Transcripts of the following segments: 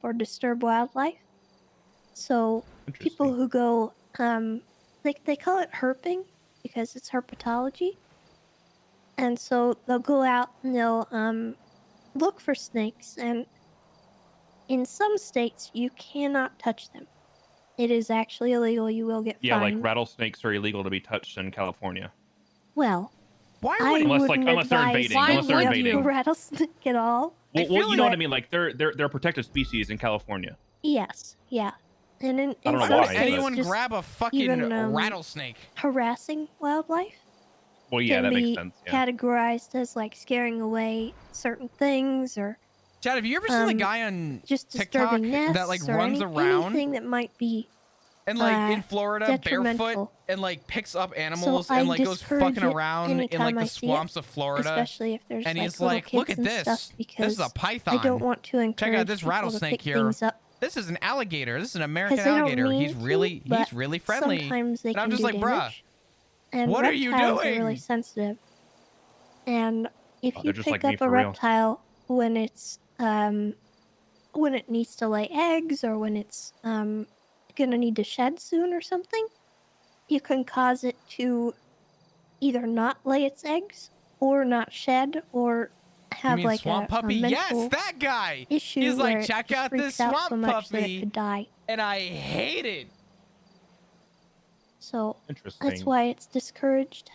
or disturb wildlife. So people Interesting. who go, they call it herping because it's herpetology. And so they'll go out and they'll look for snakes. And in some states, you cannot touch them. It is actually illegal. You will get Yeah, like fined. rattlesnakes are illegal to be touched in California. Well, Why I would Unless like wouldn't unless they're advise invading. Why Unless they're would picking up a invading. you? rattlesnake at all. I Well, feel you know what I But mean. Like they're a protected species in California. yes, yeah. And in, I in don't know Why some would why, states, but anyone just grab a fucking even rattlesnake? harassing wildlife well, yeah, can that makes be sense. Yeah. categorized as like scaring away certain things or Chad, have you ever seen the guy on just TikTok disturbing that like nests or runs around anything that might be and like in Florida barefoot detrimental. and like picks up So animals I and like goes discourage fucking it around in anytime like I the see it, swamps of Florida? especially if there's And like he's little like, kids look at and this. stuff, This is because a python. I don't want to Check encourage out this people to rattlesnake pick here. things up. This is an alligator. This is an 'Cause American they don't alligator. mean He's really to, but friendly. sometimes they And I'm can just do like, bruh, damage. And what are you reptiles are doing? really sensitive. And if Oh, you they're just pick like me up a for real. reptile when it needs to lay eggs or when it's gonna need to shed soon or something, you can cause it to either not lay its eggs or not shed or You have mean like swamp a puppy? Yes, mental that guy. issue He's where like, it check just out this freaks out so swamp much that it puppy. could die. And I hate it. So that's Interesting. why it's discouraged.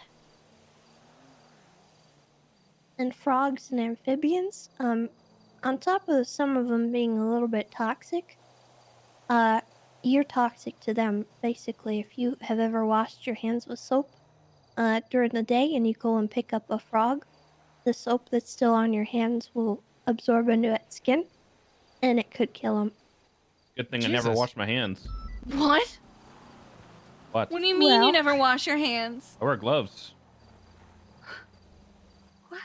And frogs and amphibians, on top of some of them being a little bit toxic, you're toxic to them. Basically, if you have ever washed your hands with soap during the day and you go and pick up a frog, the soap that's still on your hands will absorb into its skin, and it could kill them. Good thing I never Jesus. washed my hands. What? What? What do you mean you Well- never wash your hands? I wear gloves.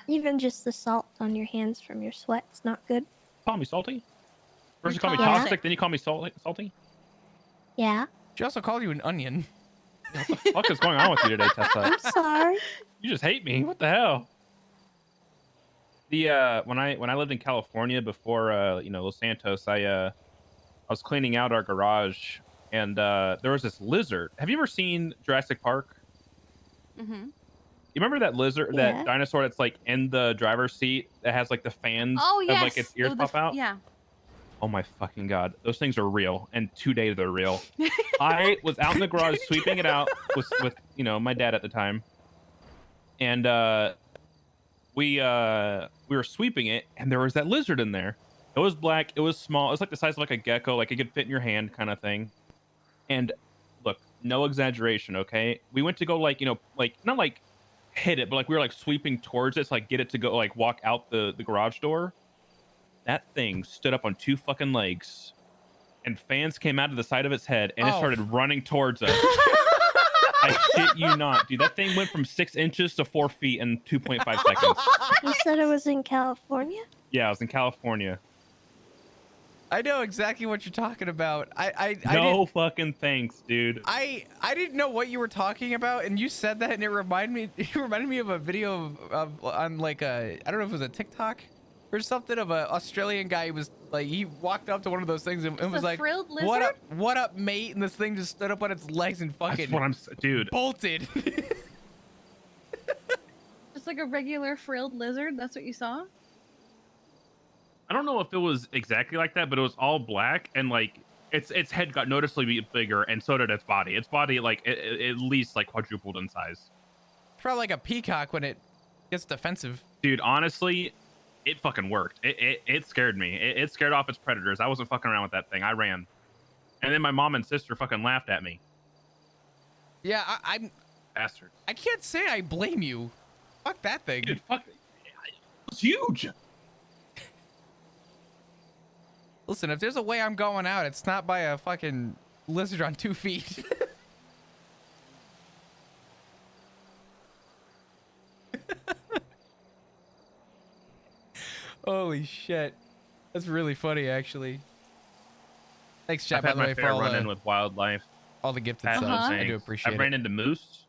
Even just the salt on your hands from your sweat is not good. Call me salty. First you You're call me toxic. toxic, then you call me salty. Yeah, She also called you an onion. What the fuck is going on with you today, Tessa? I'm sorry. You just hate me. What the hell? The when I lived in California before Los Santos, I was cleaning out our garage and there was this lizard. Have you ever seen Jurassic Park? Mm-hmm. You remember that lizard, Yeah. that dinosaur that's like in the driver's seat that has like the fans Oh, yes. of like its ears pop out? Yeah. Oh my fucking god, those things are real, and today they're real. I was out in the garage sweeping it out with my dad at the time, and we were sweeping it, and there was that lizard in there. It was black, it was small, it was like the size of like a gecko, like it could fit in your hand kind of thing. And look, no exaggeration, okay? We went to go like not like hit it, but like we were like sweeping towards it to like get it to go like walk out the garage door. That thing stood up on two fucking legs, and fans came out of the side of its head, and it started running towards us. I shit you not, dude. That thing went from 6 inches to 4 feet in 2.5 seconds. You said it was in California? Yeah, I was in California. I know exactly what you're talking about. No fucking thanks, dude. I didn't know what you were talking about, and you said that, and it reminded me of a video of on like I don't know if it was a TikTok or something of an Australian guy who was like, he walked up to one of those things and was like, frilled what up, mate? And this thing just stood up on its legs and That's fucking what I'm, dude. bolted. Just like a regular frilled lizard. That's what you saw? I don't know if it was exactly like that, but it was all black, and like its head got noticeably bigger, and so did its body. Its body like at least like quadrupled in size. It's probably like a peacock when it gets defensive. Dude, honestly, it fucking worked. It scared me. It scared off its predators. I wasn't fucking around with that thing. I ran, and then my mom and sister fucking laughed at me. Yeah, I'm Bastards. I can't say I blame you. Fuck that thing. Dude, fuck. It was huge. Listen, if there's a way I'm going out, it's not by a fucking lizard on 2 feet. Holy shit. That's really funny, actually. Thanks, chat, I've by had the my way, for fair run in with wildlife. all the gifted Past subs. those I do things. appreciate I it. ran into moose.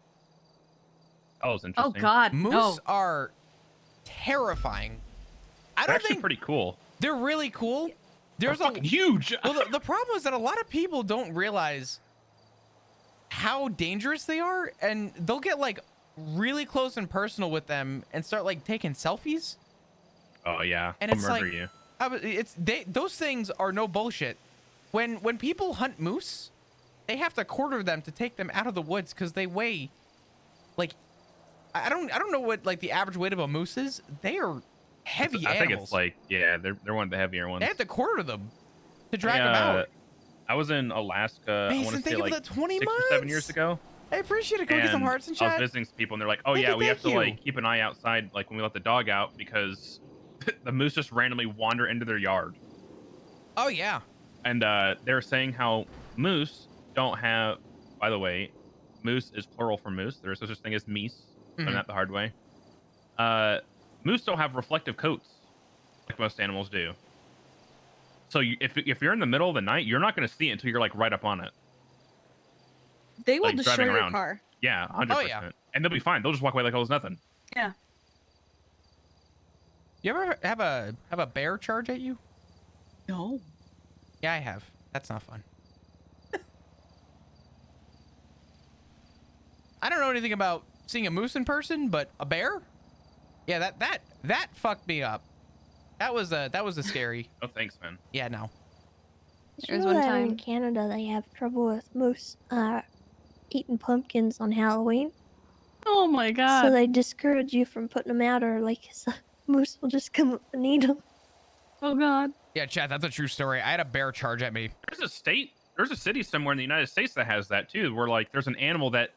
That was Oh, interesting. God. Moose No. are terrifying. I They're don't actually think pretty cool. they're really cool, They're fucking huge. Well, the problem is that a lot of people don't realize how dangerous they are, and they'll get like really close and personal with them and start like taking selfies. Oh yeah, And I'll it's murder like, you. those things are no bullshit. When people hunt moose, they have to quarter them to take them out of the woods because they weigh like I don't know what like the average weight of a moose is. They are heavy I think animals. it's like, yeah, they're one of the heavier ones. They have to quarter them to drag them out. I was in Alaska. I want Mason, to say thank you for like the 20 6 or 7 years months. ago. I appreciate it. Can we get some And hearts in I was chat? visiting some people, and they're like, "Oh Thank yeah, you, we have thank to you. like keep an eye outside, like when we let the dog out, because the moose just randomly wander into their yard." Oh yeah. And they're saying how moose don't have. By the way, moose is plural for moose. There is no such thing as meese. Learned that the hard way. Moose don't have reflective coats like most animals do. So if you're in the middle of the night, you're not going to see it until you're like right up on it. They will Like, destroy driving your around. car. Yeah, 100%. Oh, yeah. And they'll be fine. They'll just walk away like it was nothing. Yeah. You ever have a bear charge at you? No. Yeah, I have. That's not fun. I don't know anything about seeing a moose in person, but a bear? Yeah, that fucked me up. That was a scary. Oh, thanks, man. Yeah, no. Did There you was know one that in time- Canada they have trouble with moose eating pumpkins on Halloween? Oh my god. So they discourage you from putting them out, or like moose will just come up and eat them. Oh god. Yeah, chat, that's a true story. I had a bear charge at me. There's a city somewhere in the United States that has that too, where like there's an animal that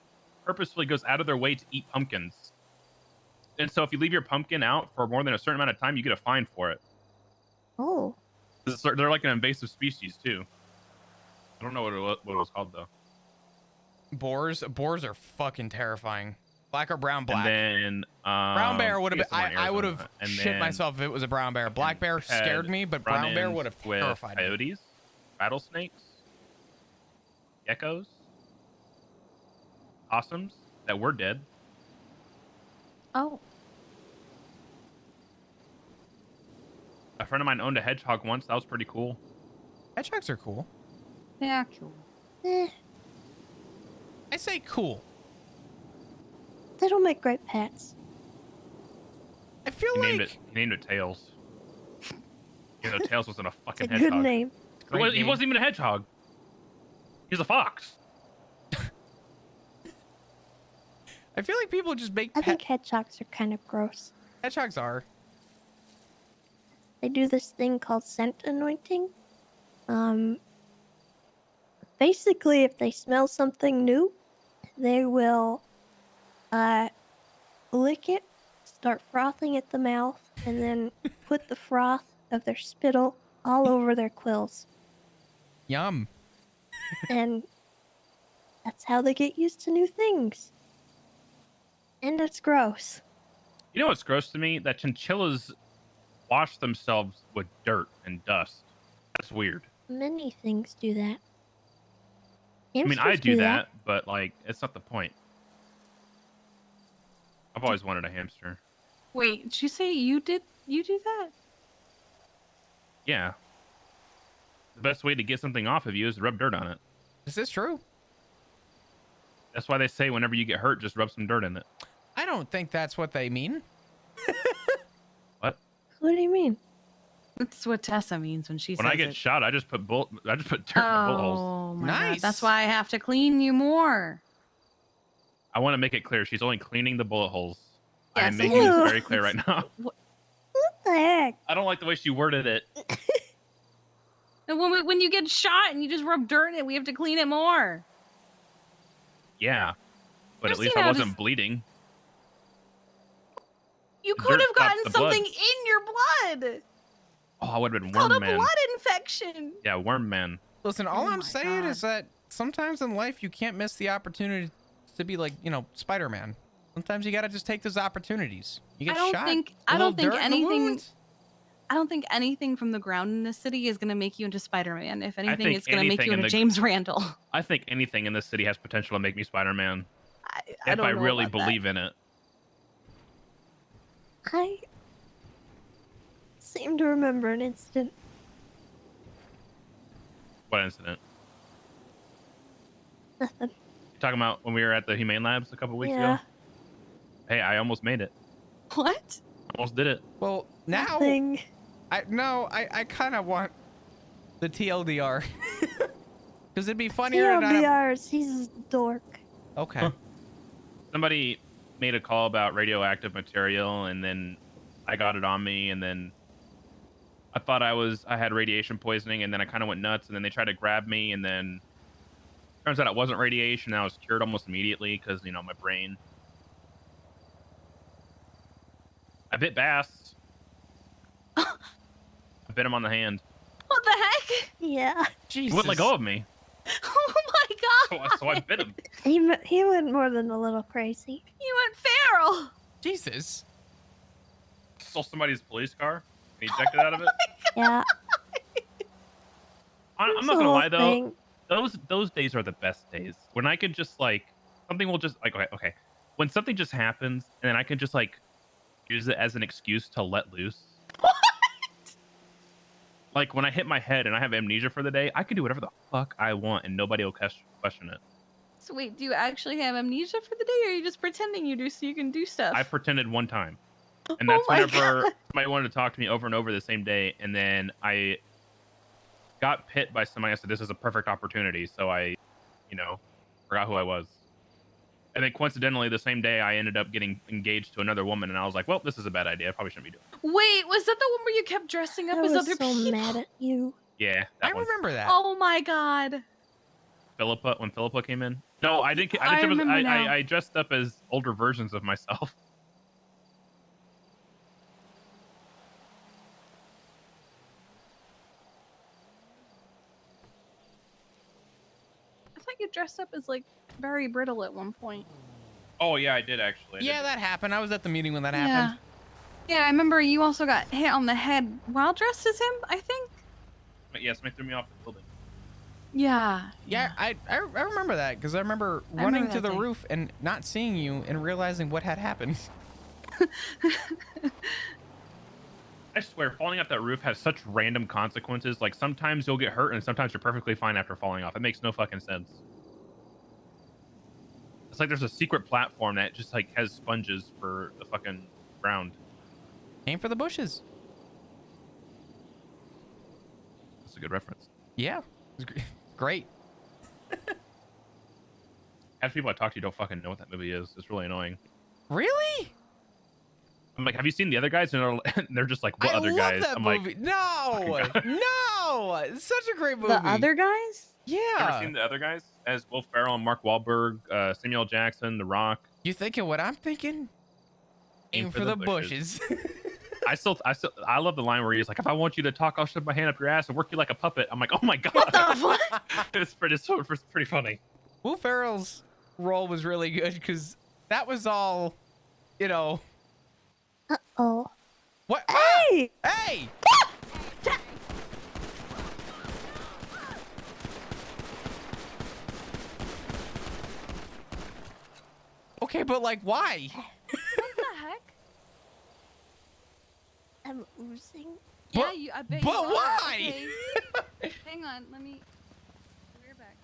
purposefully goes out of their way to eat pumpkins. And so if you leave your pumpkin out for more than a certain amount of time, you get a fine for it. Oh, They're like an invasive species too. I don't know what it was called though. Boars are fucking terrifying. Black or brown? Black. And then Brown bear would have been. I would have And shit then myself if it was a brown bear. Black bear had scared me, but brown bear run-ins would have with terrified me. coyotes, rattlesnakes, geckos, possums that were dead. Oh. A friend of mine owned a hedgehog once. That was pretty cool. Hedgehogs are cool. Yeah, cool. eh, I say cool. they don't make great pets. I feel He like named it Tails. You know, Tails wasn't a It's fucking a hedgehog. good name. Great He name. wasn't even a hedgehog. He's a fox. I feel like people just make I think hedgehogs are kind of gross. hedgehogs are. They do this thing called scent anointing. Basically, if they smell something new, they will lick it, start frothing at the mouth, and then put the froth of their spittle all over their quills. Yum. And that's how they get used to new things. And it's gross. You know what's gross to me? That chinchillas wash themselves with dirt and dust. That's weird. Many things do that. I mean, I Hamsters do that, but like, it's not the point. I've always wanted a hamster. Wait, did you say you do that? Yeah. The best way to get something off of you is to rub dirt on it. Is this true? That's why they say whenever you get hurt, just rub some dirt in it. I don't think that's what they mean. What? What do you mean? That's what Tessa means when she When says I get it. shot, I just put dirt in my bullet holes. Oh my Nice. god. That's why I have to clean you more. I want to make it clear she's only cleaning the bullet holes. I am Yes, making this ew. very clear right now. What the heck? I don't like the way she worded it. And when you get shot and you just rub dirt in it, we have to clean it more. Yeah. But I've at least seen I how wasn't this- bleeding. You The could dirt have stops gotten the blood. something in your blood. Oh, I would have been It's called a Worm Man. blood infection. Yeah, Worm Man. Listen, all Oh I'm my saying God. is that sometimes in life you can't miss the opportunity to be like, Spider-Man. Sometimes you gotta just take those opportunities. You get I don't shot. think- a I don't little think dirt in the anything- wound. I don't think anything from the ground in this city is going to make you into Spider-Man. If anything, think it's going to make anything you in into the- James Randall. I think anything in this city has potential to make me Spider-Man. I If don't I know really about that. believe in it. I seem to remember an incident What incident? Nothing. You talking about when we were at the Humane Labs a couple weeks Yeah. ago? Hey, I almost made it. What? Almost did it. Well, now Nothing. I kind of want the TLDR because it'd be funnier to not have. TLDR, he's a dork. Okay. Huh. Somebody made a call about radioactive material, and then I got it on me, and then I thought I had radiation poisoning, and then I kind of went nuts, and then they tried to grab me, and then turns out it wasn't radiation. And I was cured almost immediately because my brain. I bit Bass. I bit him on the hand. What the heck? Yeah. He Jesus. wouldn't let go of me, Oh my god! so I bit him. He went more than a little crazy. You went feral. Jesus. Stole somebody's police car. And ejected out of it. Yeah. I'm It's not the gonna whole lie though. thing. Those days are the best days when I could just something will just okay, when something just happens and then I can just use it as an excuse to let loose. What? Like when I hit my head and I have amnesia for the day, I can do whatever the fuck I want and nobody will question it. So wait, do you actually have amnesia for the day, or are you just pretending you do so you can do stuff? I pretended one time, and Oh that's my whenever God. somebody wanted to talk to me over and over the same day, and then I got hit by somebody. I said, "This is a perfect opportunity," so I, forgot who I was. And then coincidentally, the same day, I ended up getting engaged to another woman, and I was like, "Well, this is a bad idea. I probably shouldn't be doing it." Wait, was that the one where you kept dressing up I as was other so people? mad at you. Yeah, I that one. remember that. Oh my god. Philippa, when Philippa came in. No, I didn't. I I, didn't remember now. I dressed up as older versions of myself. I thought you dressed up as like Barry Brittle at one point. Oh yeah, I did actually. Yeah, that happened. I was at the meeting when that Yeah. happened. Yeah, I remember you also got hit on the head while dressed as him, I think. But yeah, somebody threw me off the building. Yeah. Yeah, I remember that because I remember I running remember to that the day. roof and not seeing you and realizing what had happened. I swear, falling off that roof has such random consequences. Like sometimes you'll get hurt, and sometimes you're perfectly fine after falling off. It makes no fucking sense. It's like there's a secret platform that just has sponges for the fucking ground. Aim for the bushes. That's a good reference. Yeah, it was great. Half the people I talk to don't fucking know what that movie is. It's really annoying. Really? I'm like, have you seen the other guys? And they're just like, what I other love guys? that I'm movie. like, No, fucking no, it's such a great movie. The other guys? you ever Yeah. seen the other guys? As Will Ferrell and Mark Wahlberg, Samuel L. Jackson, The Rock. You thinking what I'm thinking? Aim for the bushes. I love the line where he's like, if I want you to talk, I'll shove my hand up your ass and work you like a puppet. I'm like, oh my god. It's pretty funny. Will Ferrell's role was really good because that was all, Oh. What? Hey! Ah! Hey! Okay, but why? What the heck? I'm oozing. Yeah, But- I bet but you are. why? Okay. Hang on, let me. We're back.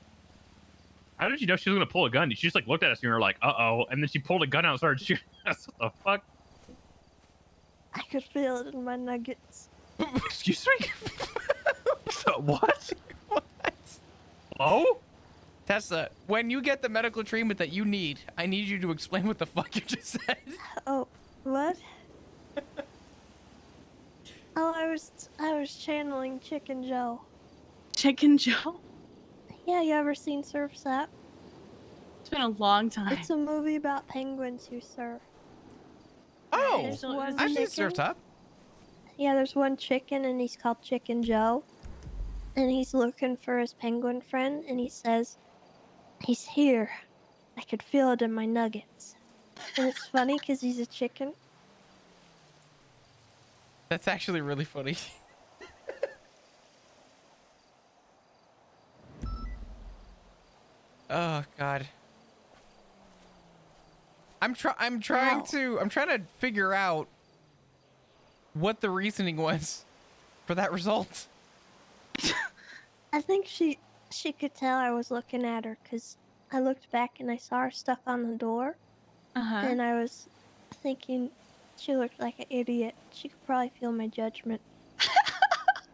How did you know she was gonna pull a gun? She just looked at us and we were like, uh-oh, and then she pulled a gun out and started shooting us. What the fuck? I could feel it in my nuggets. Excuse me? What? What? Hello? Tessa, when you get the medical treatment that you need, I need you to explain what the fuck you just said. Oh, what? Oh, I was channeling Chicken Joe. Chicken Joe? Yeah, you ever seen Surf's Up? It's been a long time. It's a movie about penguins who surf. Oh, There's So one is I've seen chicken. Surf's Up. Yeah, there's one chicken and he's called Chicken Joe. And he's looking for his penguin friend and he says, he's here. I could feel it in my nuggets. And it's funny because he's a chicken. That's actually really funny. Oh god. I'm trying Wow. to figure out what the reasoning was for that result. I think she could tell I was looking at her because I looked back and I saw her stuck on the door, and I was thinking she looked like an idiot. She could probably feel my judgment. And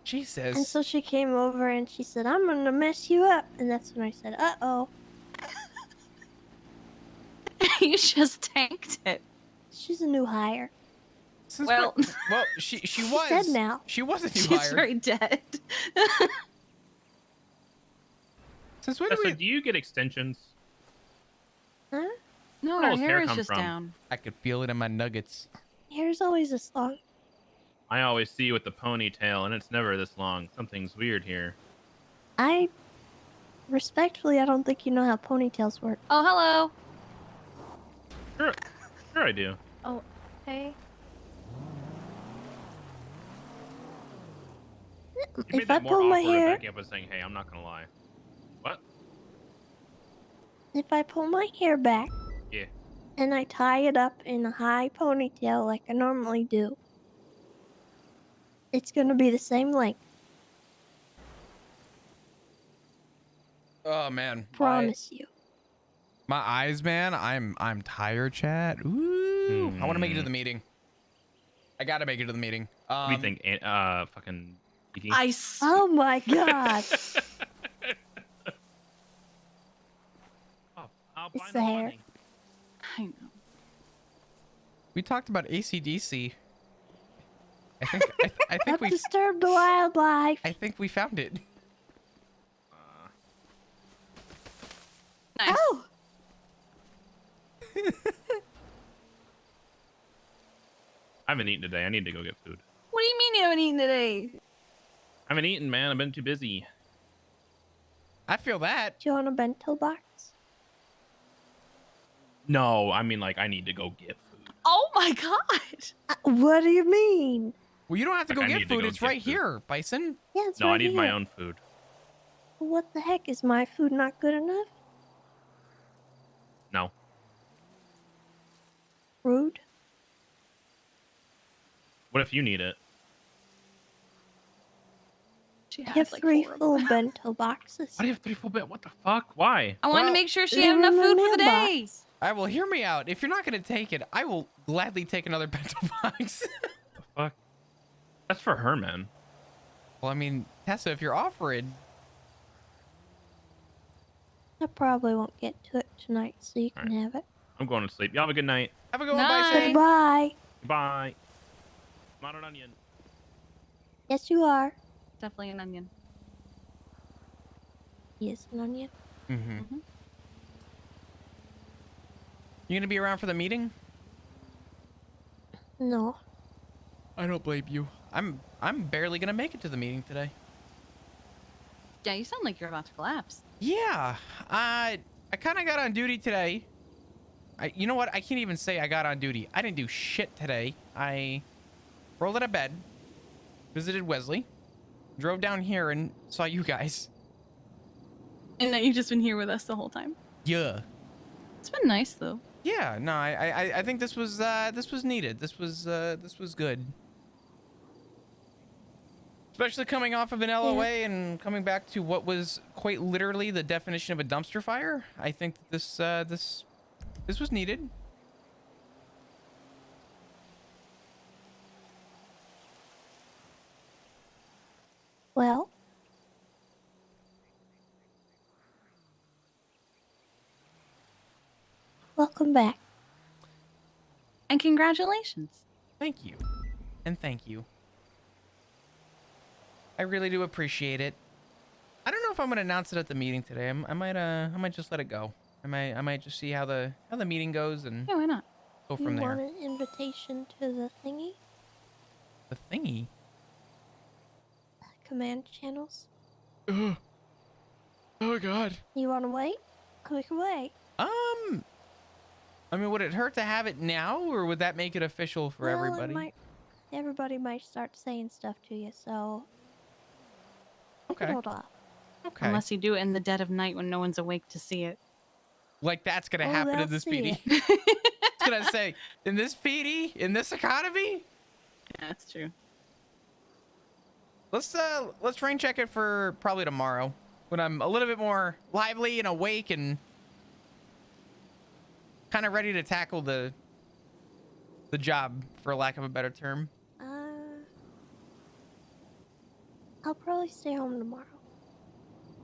Jesus. so she came over and she said, "I'm gonna mess you up." And that's when I said, "Uh-oh." You just tanked it. She's a new hire. Since Well, when, well, she She's was dead now. She was a new she's hire. very dead. Since when So do you get extensions? Huh? No, Where her does hair hair is come just from? down. I could feel it in my nuggets. Hair's always this long. I always see you with the ponytail, and it's never this long. Something's weird here. Respectfully, I don't think you know how ponytails work. Oh, hello. Sure, sure I do. Oh, hey. You If made I that more pull my awkward hair, backing up and saying, "Hey, I'm not gonna lie." What? if I pull my hair back Yeah. and I tie it up in a high ponytail like I normally do, it's gonna be the same length. Oh man, Promise you. my eyes, man. I'm tired, chat. Ooh, I want to make it to the meeting. I gotta make it to the meeting. What do you think? Fucking. Kiki? Oh my god. Oh, I'll It's buy the no hair. money. I know. We talked about ACDC. I think I think Don't we disturb the wildlife. I think we found it. Nice. Oh! I haven't eaten today. I need to go get food. What do you mean you haven't eaten today? I haven't eaten, man. I've been too busy. I feel that. Do you want a bento box? No, I mean, like, I need to go get food. Oh my god. What do you mean? Well, you don't have to Like, go I get need to food. go It's get right food. here, Bison. Yeah, it's No, right I need my here. own food. What the heck? Is my food not good enough? No. Rude. What if you need it? She I has have like 3 4 of full them. bento boxes. Why do you have 3 full bit? What the fuck? Why? I wanted Well, to make sure she They're had enough in my food for the mailbox. day. All right, well, hear me out. If you're not gonna take it, I will gladly take another bento box. The fuck? That's for her, man. Well, I mean, Tessa, if you're offering, I probably won't get to it tonight, so you can have it. I'm going to sleep. Y'all have a good night. have a good one, Night. Bison. Goodbye. Bye. Not an onion. Yes, you are. Definitely an onion. He is an onion. Mm-hmm. Mhm. You gonna be around for the meeting? No. I don't blame you. I'm barely gonna make it to the meeting today. Yeah, you sound like you're about to collapse. Yeah, I kind of got on duty today. You know what? I can't even say I got on duty. I didn't do shit today. I rolled out of bed, visited Wesley, drove down here and saw you guys. And that you've just been here with us the whole time. Yeah. It's been nice though. Yeah. No, I think this was needed. This was good. Especially coming off of an LOA and coming back to what was quite literally the definition of a dumpster fire. I think that this was needed. Well, welcome back. And congratulations. Thank you. And thank you. I really do appreciate it. I don't know if I'm gonna announce it at the meeting today. I might just let it go. I might just see how the meeting goes and Yeah, why not? go You from want there. an invitation to the thingy? The thingy. Command channels? Oh God. You want to wait? We can wait. I mean, would it hurt to have it now, or would that make it official for Well, everybody? Everybody might start saying stuff to you, so we can Okay. hold off. Okay. Unless you do it in the dead of night when no one's awake to see it. Like that's gonna Oh, happen in they'll this see PD. it. It's gonna say in this PD, in this economy. Yeah, that's true. let's rain check it for probably tomorrow when I'm a little bit more lively and awake and kind of ready to tackle the job, for lack of a better term. I'll probably stay home tomorrow.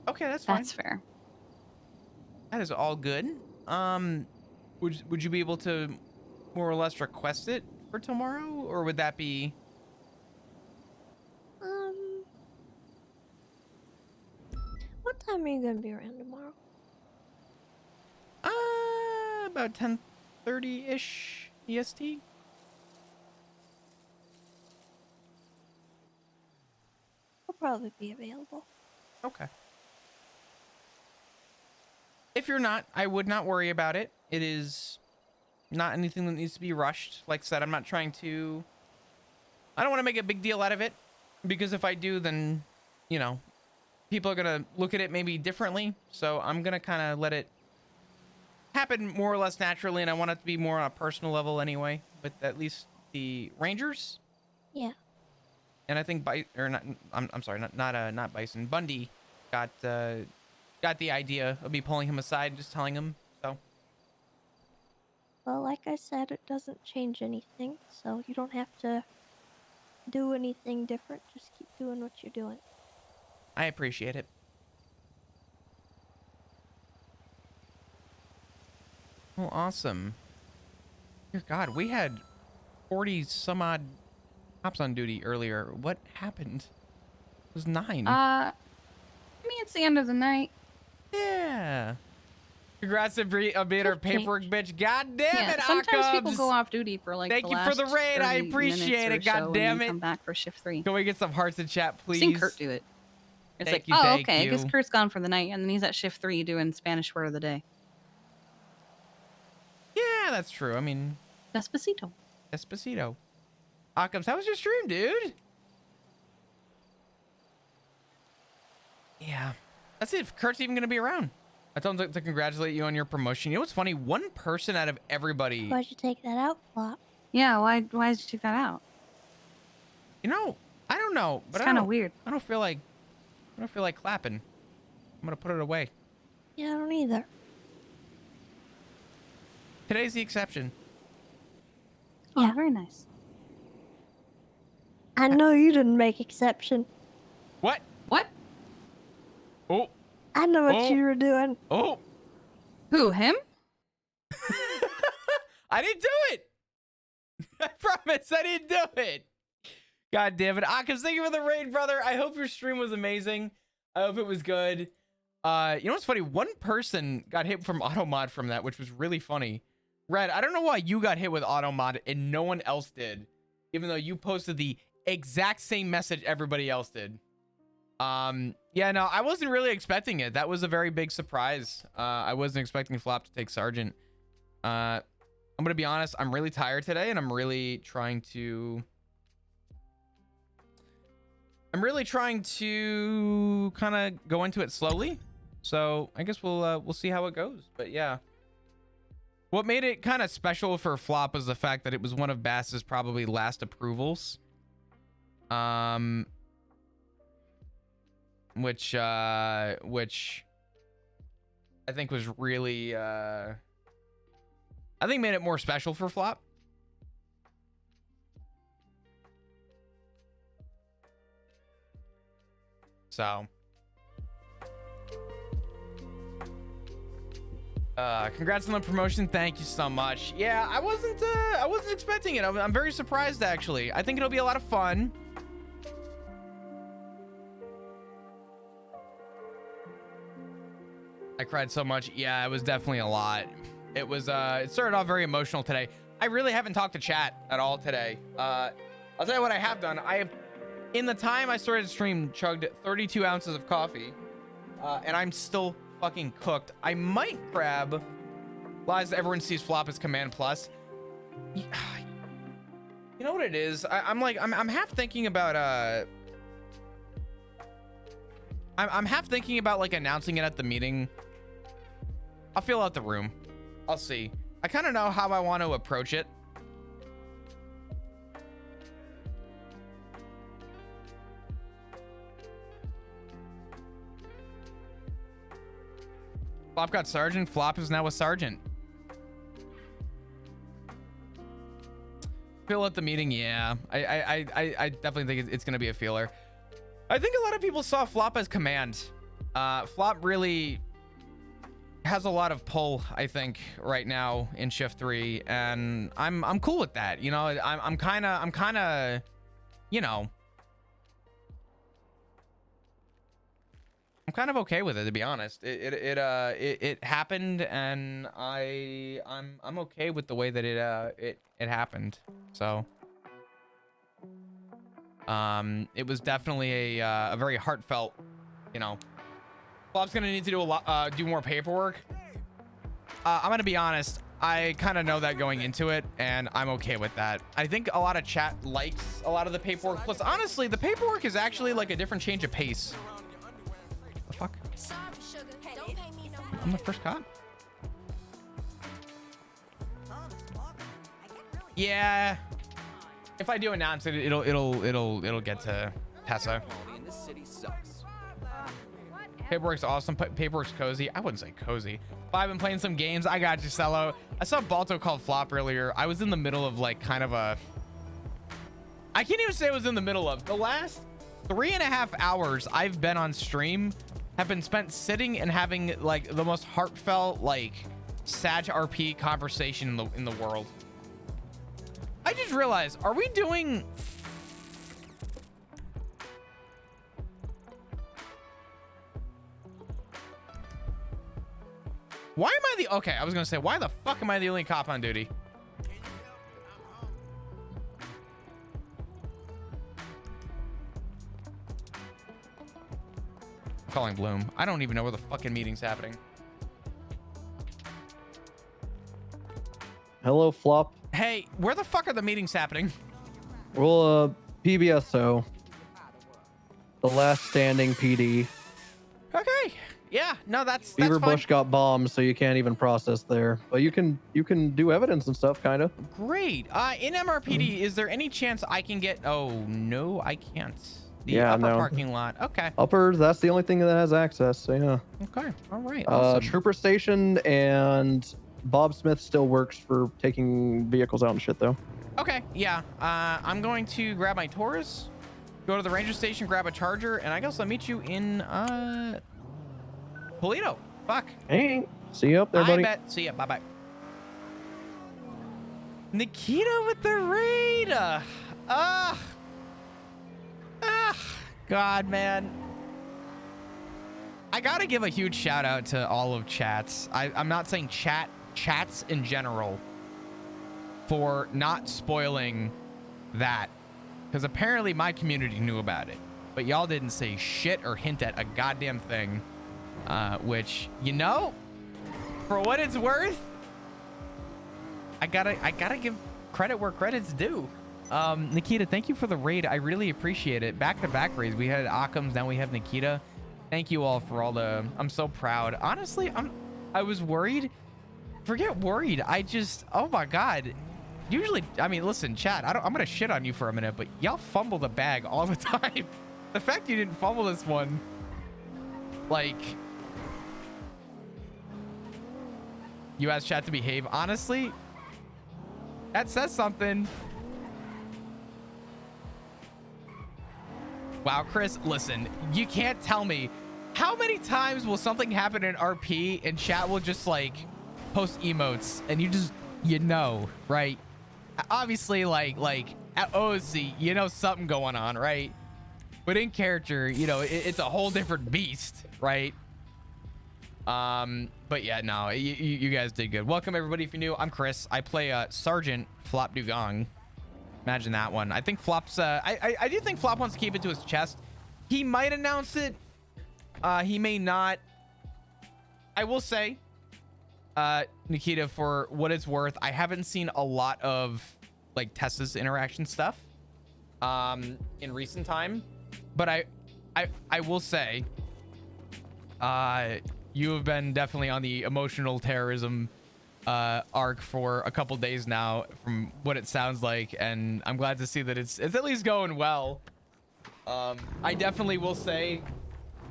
Okay, that's fine. That's fair. That is all good. Would you be able to more or less request it for tomorrow, or would that be? What time are you gonna be around tomorrow? About 10:30-ish EST. I'll probably be available. Okay. If you're not, I would not worry about it. It is not anything that needs to be rushed. Like I said, I don't want to make a big deal out of it, because if I do, then, you know, people are going to look at it maybe differently. So I'm going to kind of let it happen more or less naturally. And I want it to be more on a personal level anyway, with at least the Rangers. Yeah. And I think I'm sorry, not Bison. Bundy got the idea of me pulling him aside and just telling him. So. Well, like I said, it doesn't change anything, so you don't have to do anything different. Just keep doing what you're doing. I appreciate it. Oh, awesome. Dear God, we had 40 some odd cops on duty earlier. What happened? It was 9. I mean, it's the end of the night. Yeah. Congrats on being our paperwork bitch. God damn it, sometimes people Occups. go off duty for like Thank the you last for the raid. I 30 appreciate minutes it. or God so, and damn then it. Come back for shift 3. Can we get some hearts in chat, I've please? seen Kurt do it. It's Thank like, you, oh, thank okay, I guess you. Kurt's gone for the night, and then he's at shift 3 doing Spanish word of the day. Yeah, that's true. I mean, Despacito. Despacito. Occups, how was your stream, dude? Yeah. That's it. If Kurt's even going to be around. I told him to congratulate you on your promotion. You know what's funny? One person out of everybody. Why'd you take that out, Flop? Yeah, why did you take that out? You know, I don't know, It's but kind of weird. I don't feel like clapping. I'm gonna put it away. Yeah, I don't either. Today's the exception. Yeah, Yeah. very nice. I know you didn't make exception. What? What? Oh. I know what Oh. you were doing. Oh. Who, him? I didn't do it. I promise I didn't do it. God damn it. Occups, thank you for the raid, brother. I hope your stream was amazing. I hope it was good. You know what's funny? One person got hit from automod from that, which was really funny. Red, I don't know why you got hit with automod and no one else did, even though you posted the exact same message everybody else did. Yeah, no, I wasn't really expecting it. That was a very big surprise. I wasn't expecting Flop to take Sergeant. I'm gonna be honest, I'm really tired today, and I'm really trying to kind of go into it slowly. So I guess we'll see how it goes. But yeah, what made it kind of special for Flop was the fact that it was one of Bass's probably last approvals. Which I think was really I think made it more special for Flop. So congrats on the promotion. Thank you so much. Yeah, I wasn't expecting it. I'm very surprised, actually. I think it'll be a lot of fun. I cried so much. Yeah, it was definitely a lot. It was it started off very emotional today. I really haven't talked to chat at all today. I'll tell you what I have done. I have, in the time I started to stream, chugged 32 ounces of coffee, and I'm still fucking cooked. I might grab Lies Everyone Sees Flop as Command Plus. You know what it is? I'm half thinking about I'm half thinking about like announcing it at the meeting. I'll fill out the room. I'll see. I kind of know how I want to approach it. Flop got sergeant. Flop is now a sergeant. Feel at the meeting, yeah. I definitely think it's gonna be a feeler. I think a lot of people saw Flop as command. Flop really has a lot of pull, I think, right now in shift 3, and I'm cool with that. You know, I'm kind of, you know, I'm kind of okay with it, to be honest. It happened, and I'm okay with the way that it happened. So it was definitely a very heartfelt, you know. Flop's gonna need to do do more paperwork. I'm gonna be honest, I kind of know that going into it, and I'm okay with that. I think a lot of chat likes a lot of the paperwork. Plus, honestly, the paperwork is actually like a different change of pace. The fuck? I'm the first cop? Yeah. If I do announce it, it'll get to Tessa. Paperwork's awesome. Paperwork's cozy. I wouldn't say cozy. But I've been playing some games. I got you, Cello. I saw Balto called Flop earlier. I was in the middle of like kind of a... I can't even say I was in the middle of. The last 3.5 hours I've been on stream have been spent sitting and having like the most heartfelt, like, Sag RP conversation in the world. I just realized, are we doing... Why am I the... Okay, I was gonna say, why the fuck am I the only cop on duty? I'm calling Bloom. I don't even know where the fucking meeting's happening. Hello, Flop. Hey, where the fuck are the meetings happening? Well, PBSO. The last standing PD. Okay. Yeah, no, that's Beaver fine. Bush got bombed, so you can't even process there. But you can do evidence and stuff, kind of. Great. In MRPD, is there any chance I can get... Oh, no, I can't. The Yeah, upper no. parking lot. Okay. Uppers, that's the only thing that has access, so yeah. Okay. All right. Awesome. Trooper Station and Bob Smith still works for taking vehicles out and shit, though. Okay. Yeah. I'm going to grab my Taurus, go to the ranger station, grab a charger, and I guess I'll meet you in Polito. Fuck. Hey, see you up there, buddy. I bet. See ya. Bye-bye. Nikita with the raid. God, man. I gotta give a huge shout out to all of chats. I'm not saying chats in general, for not spoiling that, because apparently my community knew about it, but y'all didn't say shit or hint at a goddamn thing. Which, you know, for what it's worth, I gotta give credit where credit's due. Nikita, thank you for the raid. I really appreciate it. Back-to-back raids. We had Occam's, now we have Nikita. Thank you all for all the... I'm so proud. Honestly, I was worried. Forget worried. Oh my God. Usually, I mean, listen, chat, I'm gonna shit on you for a minute, but y'all fumble the bag all the time. The fact you didn't fumble this one, like... You asked chat to behave. Honestly, that says something. Wow, Chris, listen, you can't tell me how many times will something happen in RP and chat will just like post emotes and you know, right? Obviously, like at OC, you know something going on, right? But in character, you know, it's a whole different beast, right? But yeah, no, you guys did good. Welcome everybody. If you're new, I'm Chris. I play Sergeant Flop Dugong. Imagine that one. I think Flop's I do think Flop wants to keep it to his chest. He might announce it. He may not. I will say, Nikita, for what it's worth, I haven't seen a lot of like Tessa's interaction stuff in recent time, but I will say you have been definitely on the emotional terrorism arc for a couple days now, from what it sounds like, and I'm glad to see that it's at least going well. I definitely will say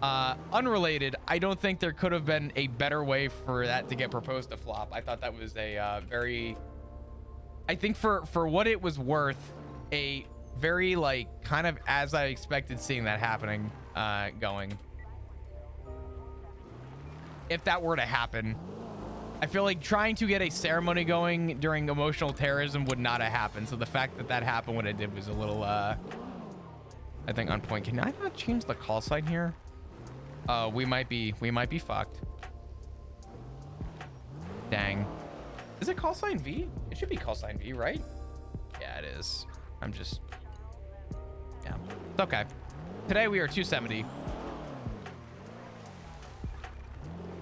Unrelated, I don't think there could have been a better way for that to get proposed to Flop. I thought that was a very, I think for what it was worth, a very like kind of as I expected seeing that happening, going. If that were to happen, I feel like trying to get a ceremony going during emotional terrorism would not have happened. So the fact that that happened when it did was a little, I think on point. Can I not change the call sign here? We might be fucked. Dang. Is it call sign V? It should be call sign V, right? Yeah, it is. I'm just, yeah, it's okay. Today we are 270.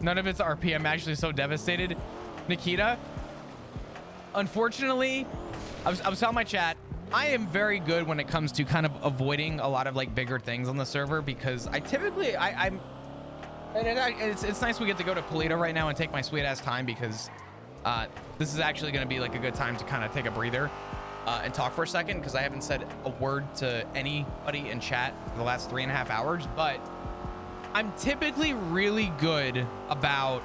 None of it's RP. I'm actually so devastated. Nikita, unfortunately, I was telling my chat, I am very good when it comes to kind of avoiding a lot of like bigger things on the server because I typically, it's nice we get to go to Polito right now and take my sweet ass time because this is actually going to be like a good time to kind of take a breather and talk for a second because I haven't said a word to anybody in chat for the last 3.5 hours, but I'm typically really good about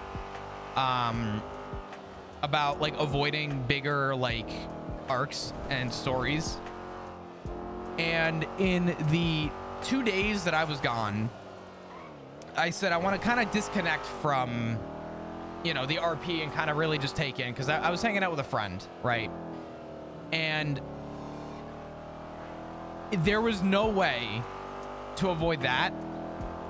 like avoiding bigger like arcs and stories. And in the 2 days that I was gone, I said I want to kind of disconnect from, you know, the RP and kind of really just take in because I was hanging out with a friend, right? And there was no way to avoid that.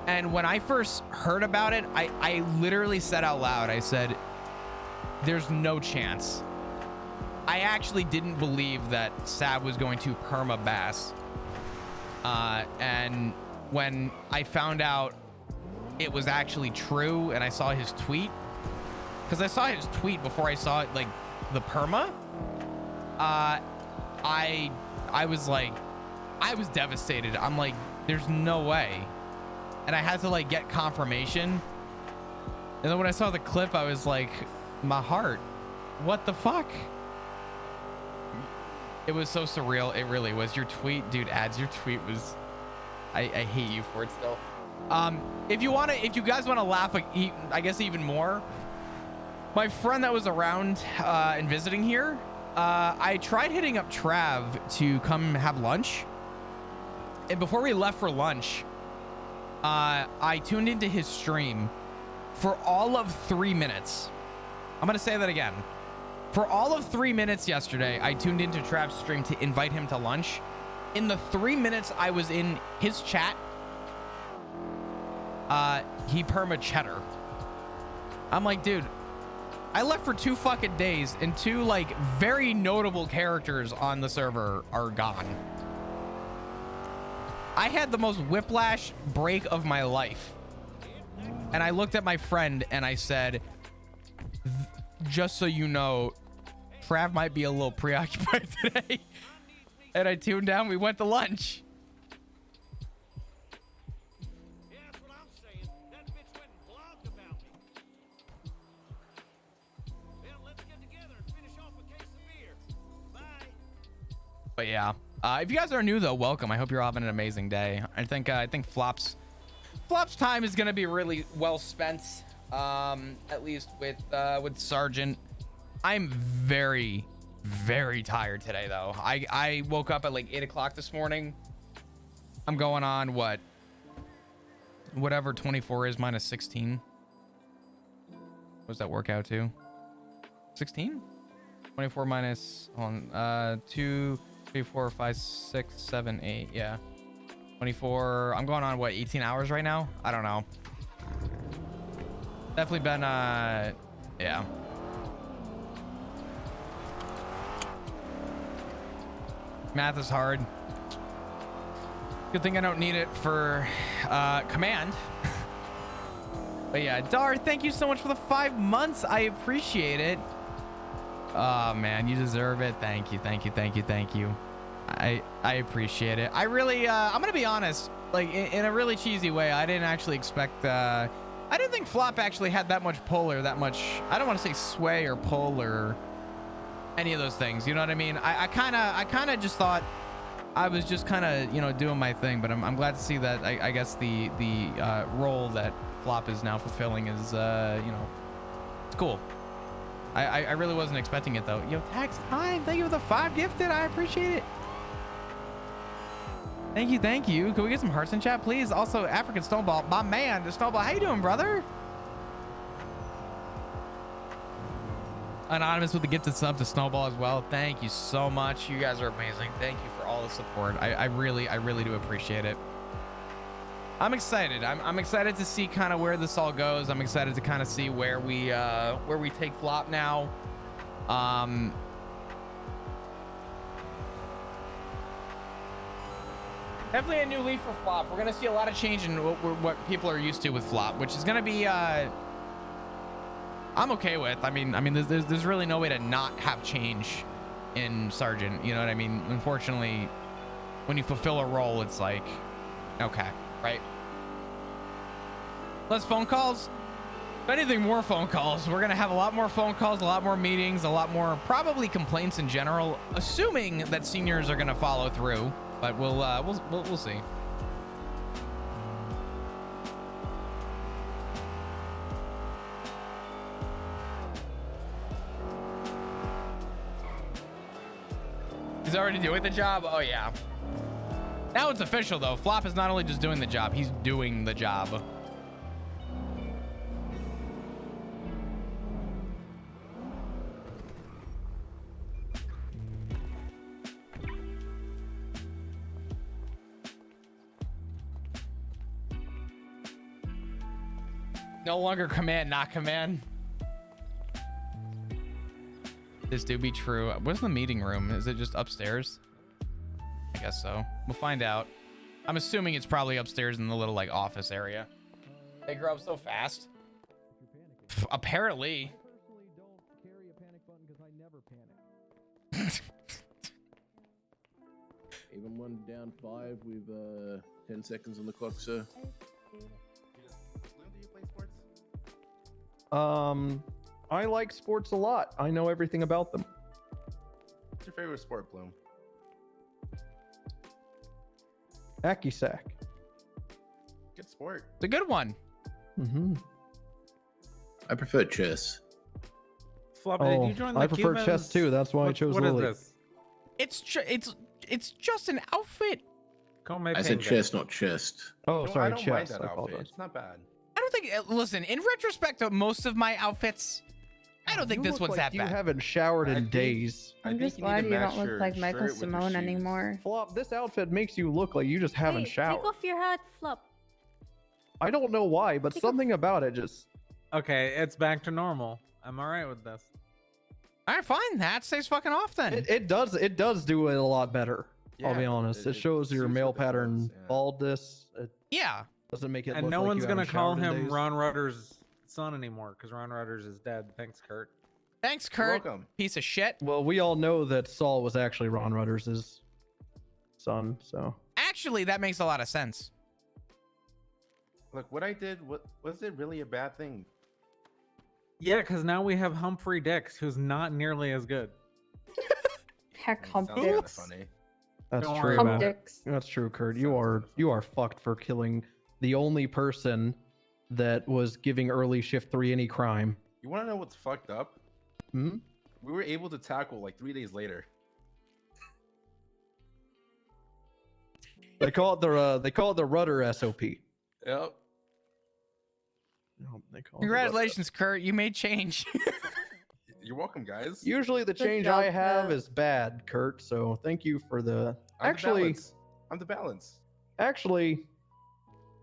And when I first heard about it, I literally said out loud, I said, there's no chance. I actually didn't believe that Sab was going to perma Bass. And when I found out it was actually true and I saw his tweet, because I saw his tweet before I saw it, like the perma, I was like, I was devastated. I'm like, there's no way. And I had to like get confirmation. And then when I saw the clip, I was like, my heart, what the fuck? It was so surreal. It really was. Your tweet, dude, ads, your tweet was, I hate you for it still. If you guys want to laugh, like, I guess even more, my friend that was around and visiting here, I tried hitting up Trav to come have lunch. And before we left for lunch, I tuned into his stream for all of 3 minutes. I'm going to say that again. For all of 3 minutes yesterday, I tuned into Trav's stream to invite him to lunch. In the 3 minutes I was in his chat, he perma cheddar. I'm like, dude, I left for 2 fucking days and 2 like very notable characters on the server are gone. I had the most whiplash break of my life. And I looked at my friend and I said, just so you know, Trav might be a little preoccupied today. And I tuned down. We went to lunch. Yeah, that's what I'm saying. That bitch went and blogged about me. Well, let's get together and finish off a case of beer. Bye. But yeah, if you guys are new though, welcome. I hope you're all having an amazing day. I think Flop's time is gonna be really well spent. At least with Sergeant. I'm very, very tired today though. I woke up at like 8 o'clock this morning. I'm going on whatever 24 is minus 16. What does that work out to? 16? 24 minus, hold on, 2, 3, 4, 5, 6, 7, 8, yeah. 24, I'm going on what, 18 hours right now? I don't know. Definitely been, yeah. Math is hard. Good thing I don't need it for command. But yeah, Dar, thank you so much for the 5 months. I appreciate it. Oh man, you deserve it. Thank you, thank you, thank you, thank you. I appreciate it. I really, I'm gonna be honest, like in a really cheesy way, I didn't actually expect, I didn't think Flop actually had that much pull or that much, I don't want to say sway or pull or any of those things, you know what I mean? I kind of just thought I was just kind of, you know, doing my thing, but I'm glad to see that I guess the role that Flop is now fulfilling is, you know, it's cool. I really wasn't expecting it though. Yo, Tax Time, thank you for the 5 gifted. I appreciate it. Thank you, thank you. Can we get some hearts in chat, please? Also, African Snowball, my man, the Snowball. How you doing, brother? Anonymous with the gifted sub to Snowball as well. Thank you so much. You guys are amazing. Thank you for all the support. I really do appreciate it. I'm excited. I'm excited to see kind of where this all goes. I'm excited to kind of see where we take Flop now. Definitely a new leaf for Flop. We're gonna see a lot of change in what people are used to with Flop, which is gonna be I'm okay with. I mean, there's really no way to not have change in Sergeant. You know what I mean? Unfortunately, when you fulfill a role, it's like, okay, right? Less phone calls. If anything, more phone calls. We're gonna have a lot more phone calls, a lot more meetings, a lot more probably complaints in general, assuming that seniors are gonna follow through. But we'll see. He's already doing the job? Oh, yeah. Now it's official, though. Flop is not only just doing the job, he's doing the job. No longer command, not command. This do be true. Where's the meeting room? Is it just upstairs? I guess so. We'll find out. I'm assuming it's probably upstairs in the little like office area. They grow up so fast. Apparently. I personally don't carry a panic button because I never panic. Even one down 5 with 10 seconds on the clock, sir. Do you play sports? I like sports a lot. I know everything about them. What's your favorite sport, Bloom? Hacky sack. Good sport. It's a good one. Mm-hmm. I prefer chess. Flop, Oh, did you join the I prefer Cubans? chess too. That's why I chose What Lily. is this? It's just an outfit. I said chess, not chest. Oh, No, sorry, I don't mind chess. that I outfit. apologize. It's not bad. I don't think. Listen, in retrospect of most of my outfits, I don't think You this look one's like that you bad. haven't showered I in think- days. I I'm think just you need glad to you match don't look your like Michael shirt with your Simone shoes. anymore. Flop, this outfit makes you look like you just haven't Wait, showered. take off your hat, Flop. I don't know why, but Take off- something about it just. Okay, it's back to normal. I'm all right with this. All right, fine. That stays fucking off then. It does do it a lot better. I'll be Yeah, honest. It shows your suits male with the pattern clothes, yeah. baldness. It Yeah. doesn't make it And look no like one's you gonna haven't call showered in him days. Ron Rudder's son anymore because Ron Rudders is dead. Thanks, Kurt. Thanks, You're Kurt. welcome. Piece of shit. Well, we all know that Saul was actually Ron Rudders' son, so. Actually, that makes a lot of sense. Look, what I did, was it really a bad thing? Yeah, because now we have Humphrey Dix, who's not nearly as good. Heck, It hump sounds kinda dicks. funny. That's Don't true. worry Hump about it. dicks. That's true, Kurt. You are fucked for killing the only person that was giving early shift 3 any crime. You want to know what's fucked up? Hmm? We were able to tackle like 3 days later. They call it the rudder SOP. Yep. No, they call it the rudder. Congratulations, Kurt. You made change. You're welcome, guys. Usually the Good change job, I have Kurt. is bad, Kurt. So thank you for the. I'm Actually, the balance. I'm the balance. actually,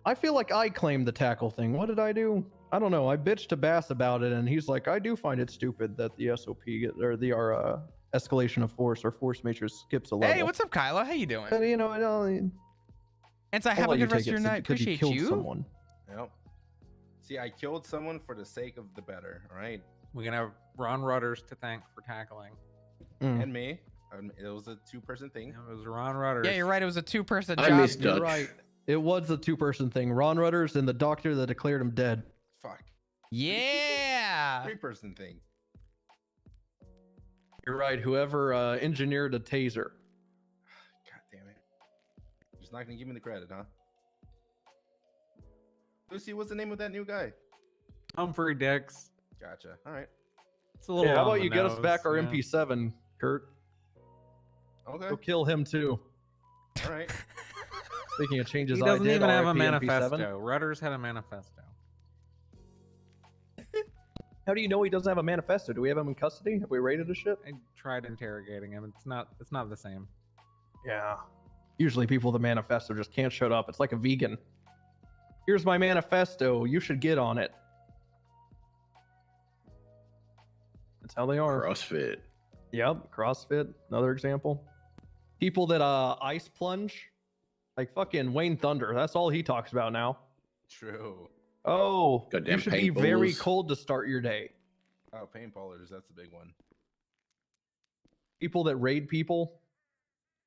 I feel like I claimed the tackle thing. What did I do? I don't know. I bitched to Bass about it, and he's like, "I do find it stupid that the SOP or the escalation of force or force matrix skips a level." Hey, what's up, Kylo? How you doing? But you know, I'll And so I'll have a let you good rest of take your it night. because you Appreciate killed you. someone. Yep. See, I killed someone for the sake of the better. All right, We're gonna have Ron Rudders to thank for tackling. Mm. and me. It was a 2-person thing. It was Ron Rudders. Yeah, you're right. It was a 2-person I job. missed You're Dutch. right. It was a 2-person thing. Ron Rudders and the doctor that declared him dead. Fuck. Yeah. 3-person thing. You're right. Whoever engineered a taser. God damn it. Just not gonna give me the credit, huh? Lucy, what's the name of that new guy? Humphrey Dix. Gotcha. All right. It's a little. Yeah, how on about the you get us nose, back our yeah. MP7, Kurt? Okay. Go kill him too. All right. Speaking of changes, He doesn't I did, even have a RIP MP7. manifesto. Rutter's had a manifesto. How do you know he doesn't have a manifesto? Do we have him in custody? Have we raided his shit? I tried interrogating him. It's not the same. Yeah. Usually people with a manifesto just can't shut up. It's like a vegan. Here's my manifesto. You should get on it. That's how they are. CrossFit. Yep. CrossFit. Another example. People that ice plunge. Like fucking Wayne Thunder. That's all he talks about now. True. Oh, Goddamn you should be very paintballers. cold to start your day. Oh, paintballers. That's a big one. People that raid people.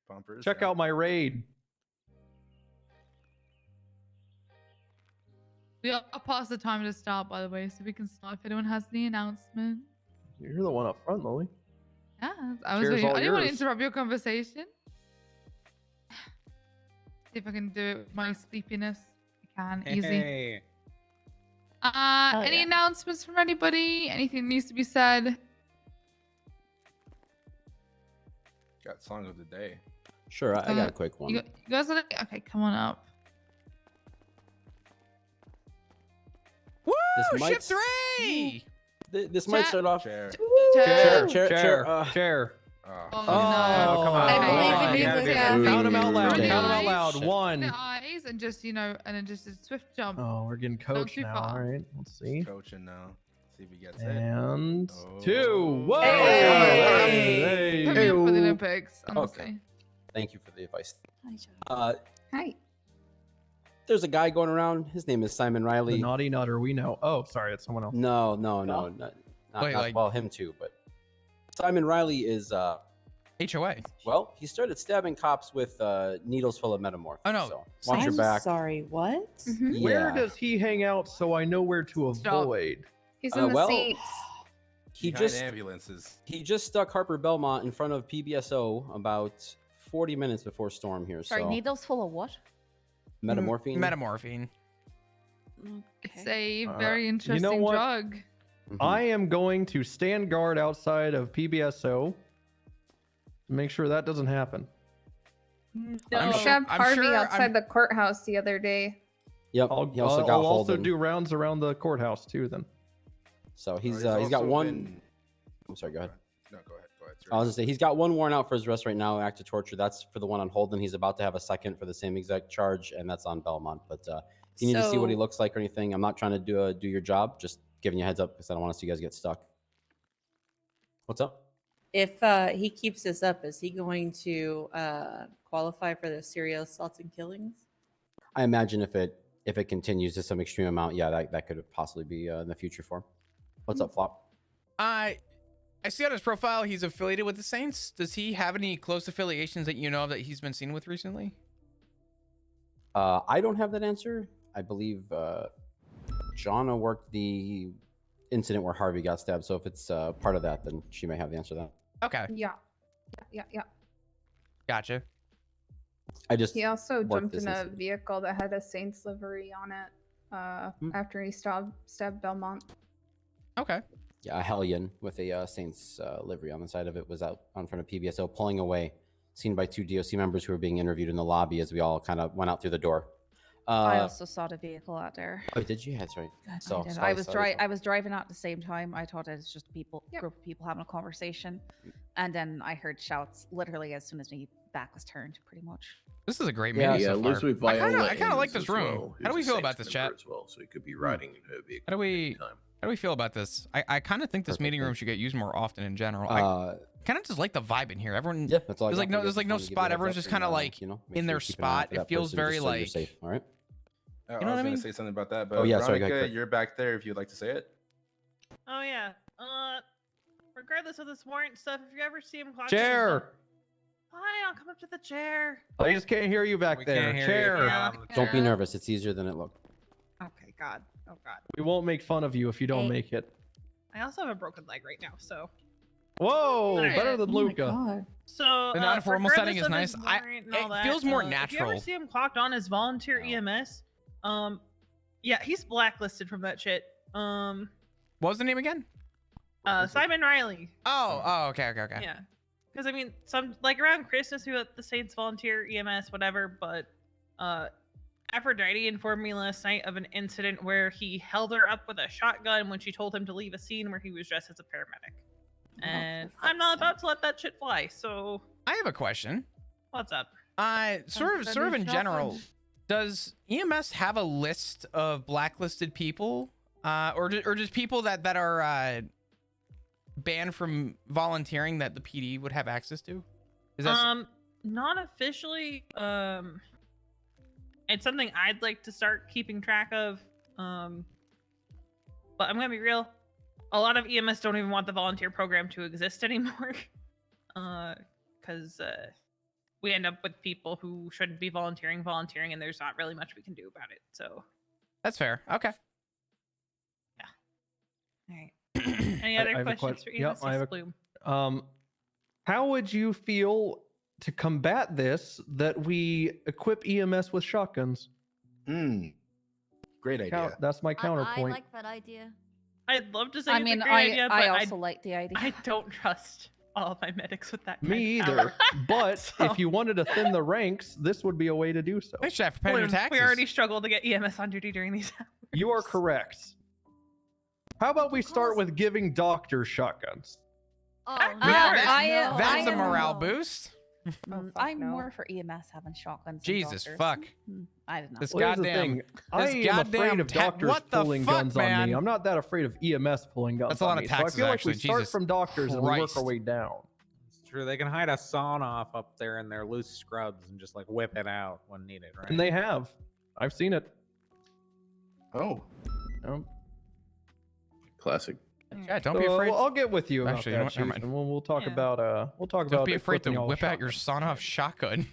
Pumpers. Check yeah. out my raid. We are past the time to start, by the way, so we can start if anyone has any announcement. You're the one up front, Lily. Yeah, I was Chair's waiting. all I didn't want to yours. interrupt your conversation. See if I can do it with my sleepiness. I can, easy. Hey. Any announcements from anybody? Anything needs to be said? Got song of the day. Sure, I got a quick one. You guys are okay. Come on up. Woo! This might Ship 3! This might start off. Chair. Chair. Oh, Oh, no. come on. I believe in you, Count them out loud. Really Count them out nice. loud. One. The eyes and just and then just a swift jump. Oh, we're getting coached too now. far. All right, let's see. Coaching now. See if he gets it. And Oh. 2. Whoa! Hey! Put me up for the Hey. Olympics, honestly. Okay. Thank you for the advice. Hi. There's a guy going around. His name is Simon The Riley. naughty nutter, we know. Oh, sorry, it's someone else. No, not Wait, like- well, him too, but Simon Riley is HOA. well, he started stabbing cops with needles full of metamorph. Oh, no. So watch your back. Sorry, what? Where Yeah. does he hang out so I know where to Stop. avoid? He's in the well, Saints. He Behind just ambulances. stuck Harper Belmont in front of PBSO about 40 minutes before storm here. Sorry, so needles full of what? metamorphine. Metamorphine. It's a Uh, very you know interesting what? drug. Mhm. I am going to stand guard outside of PBSO to make sure that doesn't happen. I'm No. sure- Stabbed I'm Harvey sure outside I'm- the courthouse the other day. Yep. I'll, he also I'll got also Holden. do rounds around the courthouse too. Then So Oh, he's got also one. been- I'm sorry. Go ahead. No, go ahead. Go ahead. I was gonna say he's got one warrant out for his arrest right now, act of torture. That's for the one on Holden. He's about to have a second for the same exact charge, and that's on Belmont. But if you need to see what he looks like or anything, I'm not trying to do your job. Just giving you a heads up because I don't want to see you guys get stuck. What's up? If he keeps this up, is he going to qualify for the serial assaults and killings? I imagine if it continues to some extreme amount, yeah, that could possibly be in the future for him. What's up, Flop? I see on his profile he's affiliated with the Saints. Does he have any close affiliations that you know of that he's been seen with recently? I don't have that answer. I believe Jonna worked the incident where Harvey got stabbed. So if it's part of that, then she may have the answer to that. Okay, Yeah. gotcha. I just He also worked jumped this in a incident. vehicle that had a Saints livery on it after he stabbed Belmont. Okay. Yeah, a Hellion with a Saints livery on the side of it was out on front of PBSO, pulling away, seen by 2 DOC members who were being interviewed in the lobby as we all kind of went out through the door. I also saw the vehicle out there. Oh, did you? That's right. So I did. sorry. I was driving out at the same time. I thought it was just a group of people having a conversation, and then I heard shouts literally as soon as my back was turned, pretty much. This is a great Yeah, mini Yeah, so far. lives with Viola. I kind of like Innes this as room. well, How do we who's a feel about Saints this, member chat? As well, so he could be riding in her vehicle. How do we? anytime. How do we feel about this? I kind of think this Perfect, meeting room thanks. should get used more often in general. I kind of just like the vibe in here. Everyone, Yeah, that's all. I there's got like for no, you. there's like no Just wanted to give you spot. a heads Everyone's up just and, kind of like make in sure their you keep an eye out spot. for It that feels person, very just so you're like. safe. All right. I know was what I gonna mean? say something about that, but Oh, yeah, sorry, go Veronica, ahead. you're back there if you'd like to say it. Oh yeah. Regardless of this warrant stuff, if you ever see him clock Chair. fine, I'll come up to the chair. I just can't hear you back We there. can't hear you. Chair. Yeah. Don't be nervous. It's easier than it looked. Okay, God. Oh God. We won't make fun of you if you don't Hey. make it. I also have a broken leg right now, so Whoa, Alright. better than Oh my Luca. God. So The non-formal setting is regardless nice. of his warrant and all It feels more if you natural. ever see him clocked on as volunteer No. EMS, yeah, he's blacklisted from that shit. What was the name again? Simon Riley. Oh, okay. Yeah, because I mean, some like around Christmas, we let the Saints volunteer EMS, whatever. But Aphrodite informed me last night of an incident where he held her up with a shotgun when she told him to leave a scene where he was dressed as a paramedic. And I'm not about to let that shit fly. So I have a question. what's up? Sort of in general, does EMS have a list of blacklisted people, or just people that are banned from volunteering that the PD would have access to? Is that Not officially. It's something I'd like to start keeping track of. But I'm gonna be real. A lot of EMS don't even want the volunteer program to exist anymore. Because we end up with people who shouldn't be volunteering, and there's not really much we can do about it. So that's fair? Okay. all right. Any other questions for EMS? Yep, I have a, Bloom? how would you feel to combat this that we equip EMS with shotguns? Great idea. That's my counterpoint. I like that idea. I'd love to say I it's mean, a great idea, but I also like the idea. I don't trust all of my medics with that. Me kind of either. power. But So- if you wanted to thin the ranks, this would be a way to do so. Thanks, Jeff, for paying your Bloom, taxes. we already struggle to get EMS on duty during these hours. You are correct. How about we start with giving doctors shotguns? Oh, That's a morale boost. I'm more for EMS having shotguns. than Jesus doctors. fuck. I don't know. This Well, here's the goddamn. thing. I am afraid of doctors what the pulling fuck, guns man? on me. I'm not that afraid of EMS pulling guns That's a on lot of me. taxes, so I feel like actually. we start Jesus from doctors and we work Christ. our way down. It's true. They can hide a sawn off up there in their loose scrubs and just like whip it out when needed, right? And they have. I've seen it. Oh. Classic. Yeah, don't be afraid. I'll get with you about Actually, you know that, what? Never Chief, mind. and we'll talk about Don't about be afraid to equipping all whip out your shotguns. sawn-off shotgun.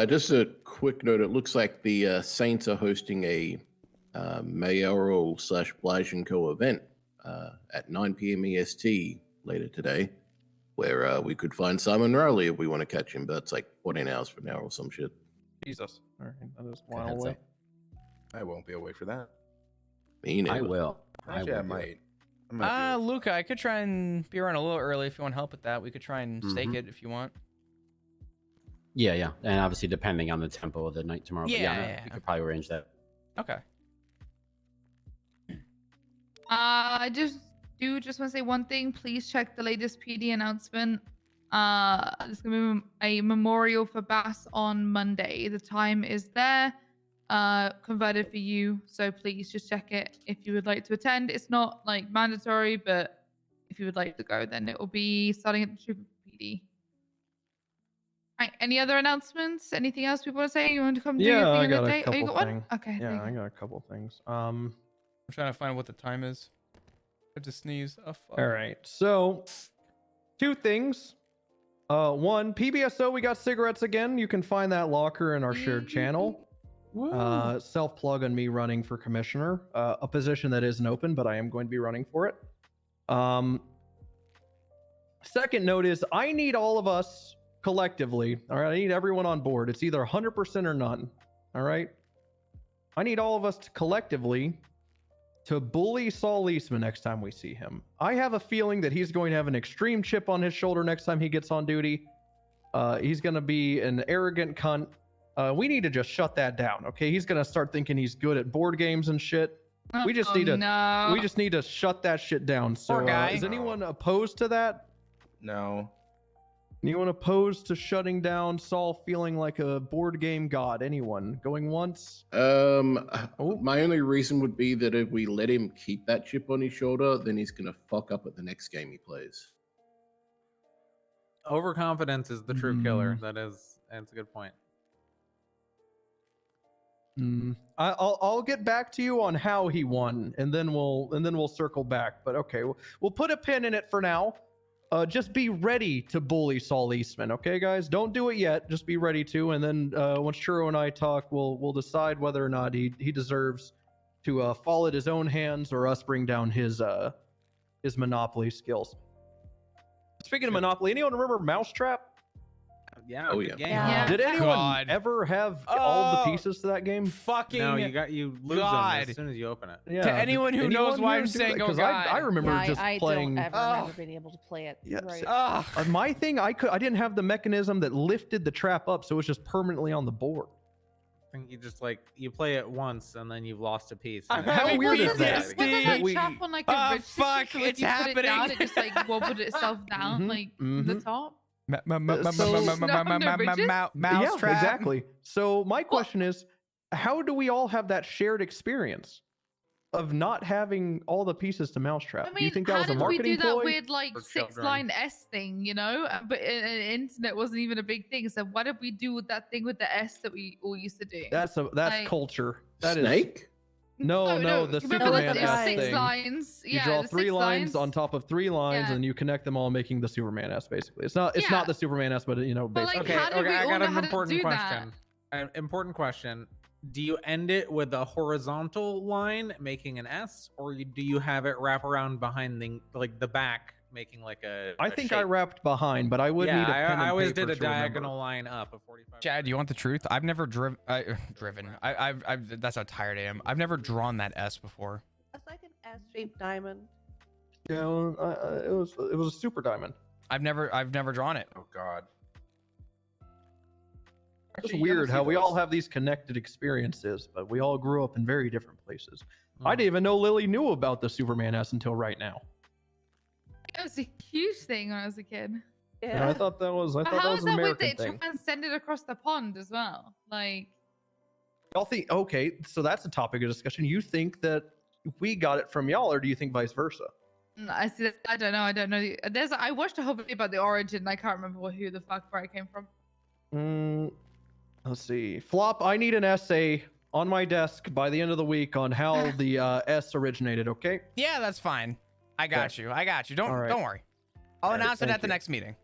Just a quick note. It looks like the Saints are hosting a mayoral / Blazhenko event at 9 p.m. EST later today, where we could find Simon Riley if we want to catch him. But it's like 14 hours from now or some shit. Jesus. All right, that is a while Heads away. up. I won't be away for that. Me neither. I will. Actually, I will. might. Luca, I could try and be around a little early if you want help with that. We could try and stake Mhm. it if you want. Yeah, and obviously depending on the tempo of the night tomorrow. But Yeah. we could probably arrange that. Okay. I just want to say one thing. Please check the latest PD announcement. There's going to be a memorial for Bass on Monday. The time is there, converted for you. So please just check it if you would like to attend. It's not like mandatory, but if you would like to go, then it will be starting at the Trooper PD. Right. Any other announcements? Anything else people want to say? You want to come do your Yeah, thing I on the got a day? Oh, you couple got one? things. Okay. there you Yeah, I go. got a couple things. I'm trying to find what the time is. I have to sneeze. Oh, fuck. All right. So, two things. One, PBSO, we got cigarettes again. You can find that locker in our shared channel. Self plug on me running for commissioner, a position that isn't open, but I am going to be running for it. Second note is I need all of us collectively. All right. I need everyone on board. It's either 100% or none. All right. I need all of us to collectively to bully Saul Leesman next time we see him. I have a feeling that he's going to have an extreme chip on his shoulder next time he gets on duty. He's going to be an arrogant cunt. We need to just shut that down, okay? He's going to start thinking he's good at board games and shit. We just need to we just need to shut that shit down. So Poor guy. is anyone opposed to that? No. Anyone opposed to shutting down Saul feeling like a board game god? Anyone? Going once? My only reason would be that if we let him keep that chip on his shoulder, then he's gonna fuck up at the next game he plays. Overconfidence is the true killer. That's a good point. I'll get back to you on how he won, and then we'll circle back. But okay, we'll put a pin in it for now. Just be ready to bully Saul Eastman, okay, guys? Don't do it yet. Just be ready to, and then once Churro and I talk, we'll decide whether or not he deserves to fall at his own hands or us bring down his monopoly skills. Speaking of Monopoly, anyone remember Mousetrap? Yeah. Oh, good yeah. game. Yeah. Did anyone God. ever have all the pieces to that game? Fucking No, you lose God. them as soon as you open it. Yeah. To anyone who knows why I'm saying, oh because God. I remember Yeah, just I playing. don't ever remember being able to play it. Yeah, Right. My thing, I didn't have the mechanism that lifted the trap up, so it was just permanently on the board. I think you just like you play it once and then you've lost a piece. I'm and then having you weird play is it that? again. Wasn't That that we- trap on like a bridge system? fuck, So if it's you put it down, happening. it just like wobbled itself down, Mhm, like the mhm. top. Mouse trap. Exactly. So my question is, how do we all have that shared experience of not having all the pieces to Mousetrap? I mean, do you think that how was a did we marketing do that ploy? weird like For 6-line S thing, you know? But internet wasn't even a big thing. So what did we do with that thing with the S that we all used to do? That's Like- culture. That is Snake? no, the remember Superman the S 6 thing. lines. You Yeah, draw the 3 6 lines on top of 3 lines, Yeah. and you connect them all, making the Superman S. Basically, it's not Yeah. the Superman S, but But, like, basically. how did we I all got know an how to important do that? question. An important question. Do you end it with a horizontal line making an S, or do you have it wrap around behind the back making like a? I think I wrapped behind, but I would yeah, need a pen and I always paper did a to remember. diagonal line up of 45. Chad, you want the truth? I've never driven. I've. That's how tired I am. I've never drawn that S before. It's like an S-shaped diamond. Yeah, well, it was a super diamond. I've never drawn it. Oh God. It's Actually, you gotta weird see how we those. all have these connected experiences, but we all grew up in very different places. Hmm. I didn't even know Lily knew about the Superman S until right now. It was a huge thing when I was a kid. And I thought that was But an how is that weird American that thing. it transcended across the pond as well? Like, Y'all think okay, so that's a topic of discussion. You think that we got it from y'all, or do you think vice versa? I see. I don't know. I don't know. I watched a whole video about the origin. And I can't remember who the fuck where it came from. Let's see. Flop, I need an essay on my desk by the end of the week on how the S originated, okay? Yeah, that's fine. I got you. Don't All right. don't worry. I'll All right, announce it thank at the you. next meeting.